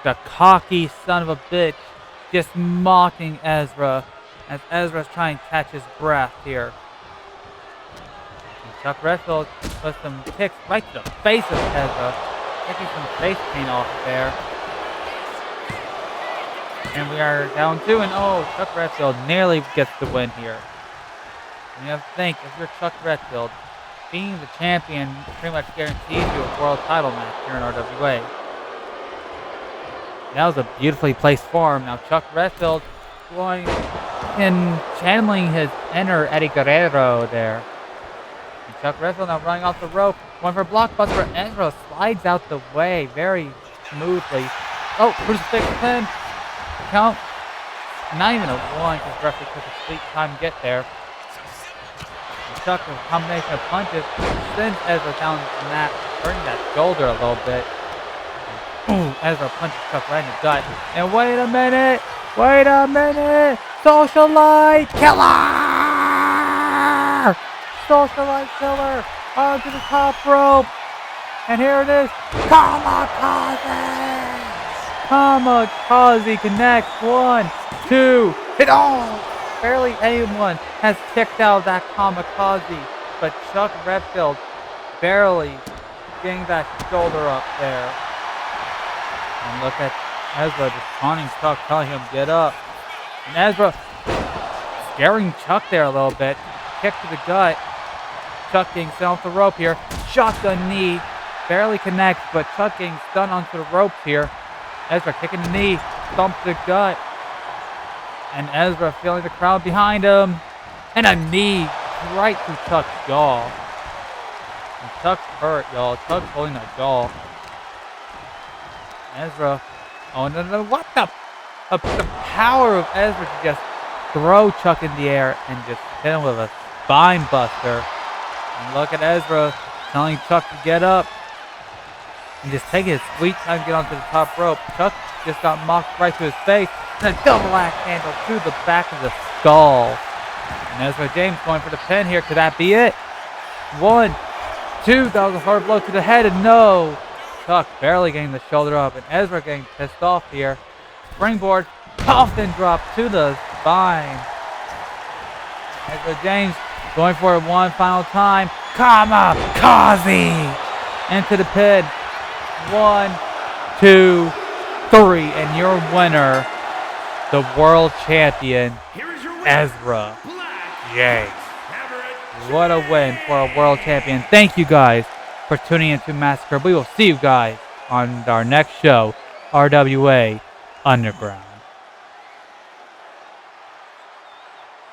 The cocky son of a bitch just mocking Ezra as Ezra's trying to catch his breath here. And Chuck Redfield puts some kicks right to the face of Ezra, taking some face paint off there. And we are down 2-0. Chuck Redfield nearly gets the win here. And you have to think, if you're Chuck Redfield, being the champion pretty much guarantees you a world title match here in RWA. That was a beautifully placed form. Now Chuck Redfield going and channeling his inner Eddie Guerrero there. And Chuck Redfield now running off the rope. Going for a blockbuster. Ezra slides out the way very smoothly. Oh, crucifix pin. Count. Not even a 1 because the referee took a sweet time to get there. And Chuck, with a combination of punches, sends Ezra down the mat, hurting that shoulder a little bit. Ooh, Ezra punches Chuck right in the gut. And wait a minute! Wait a minute! Socialite killer! Socialite killer onto the top rope. And here it is. Kamikaze! Kamikaze connects. 1, 2, hit all! Barely anyone has kicked out that kamikaze, but Chuck Redfield barely getting that shoulder up there. And look at Ezra just taunting Chuck, telling him get up. And Ezra scaring Chuck there a little bit. Kick to the gut. Chuck getting sent off the rope here. Shotgun knee. Barely connects, but Chuck getting stunned onto the ropes here. Ezra kicking the knee. Thump to the gut. And Ezra feeling the crowd behind him. And a knee right to Chuck's jaw. And Chuck's hurt, y'all. Chuck's holding that jaw. Ezra. Oh, no. What the power of Ezra to just throw Chuck in the air and just hit him with a spine buster. And look at Ezra telling Chuck to get up. And just taking his sweet time to get onto the top rope. Chuck just got mocked right to his face. And a double axe handle to the back of the skull. And Ezra James going for the pin here. Could that be it? 1, 2. That was a hard blow to the head. And no. Chuck barely getting the shoulder up. And Ezra getting pissed off here. Springboard. Coffin drop to the spine. Ezra James going for it one final time. Kamikaze! Into the pin. 1, 2, 3. And your winner, the world champion, Ezra James. What a win for a world champion. Thank you guys for tuning into Massacre. We will see you guys on our next show, RWA Underground.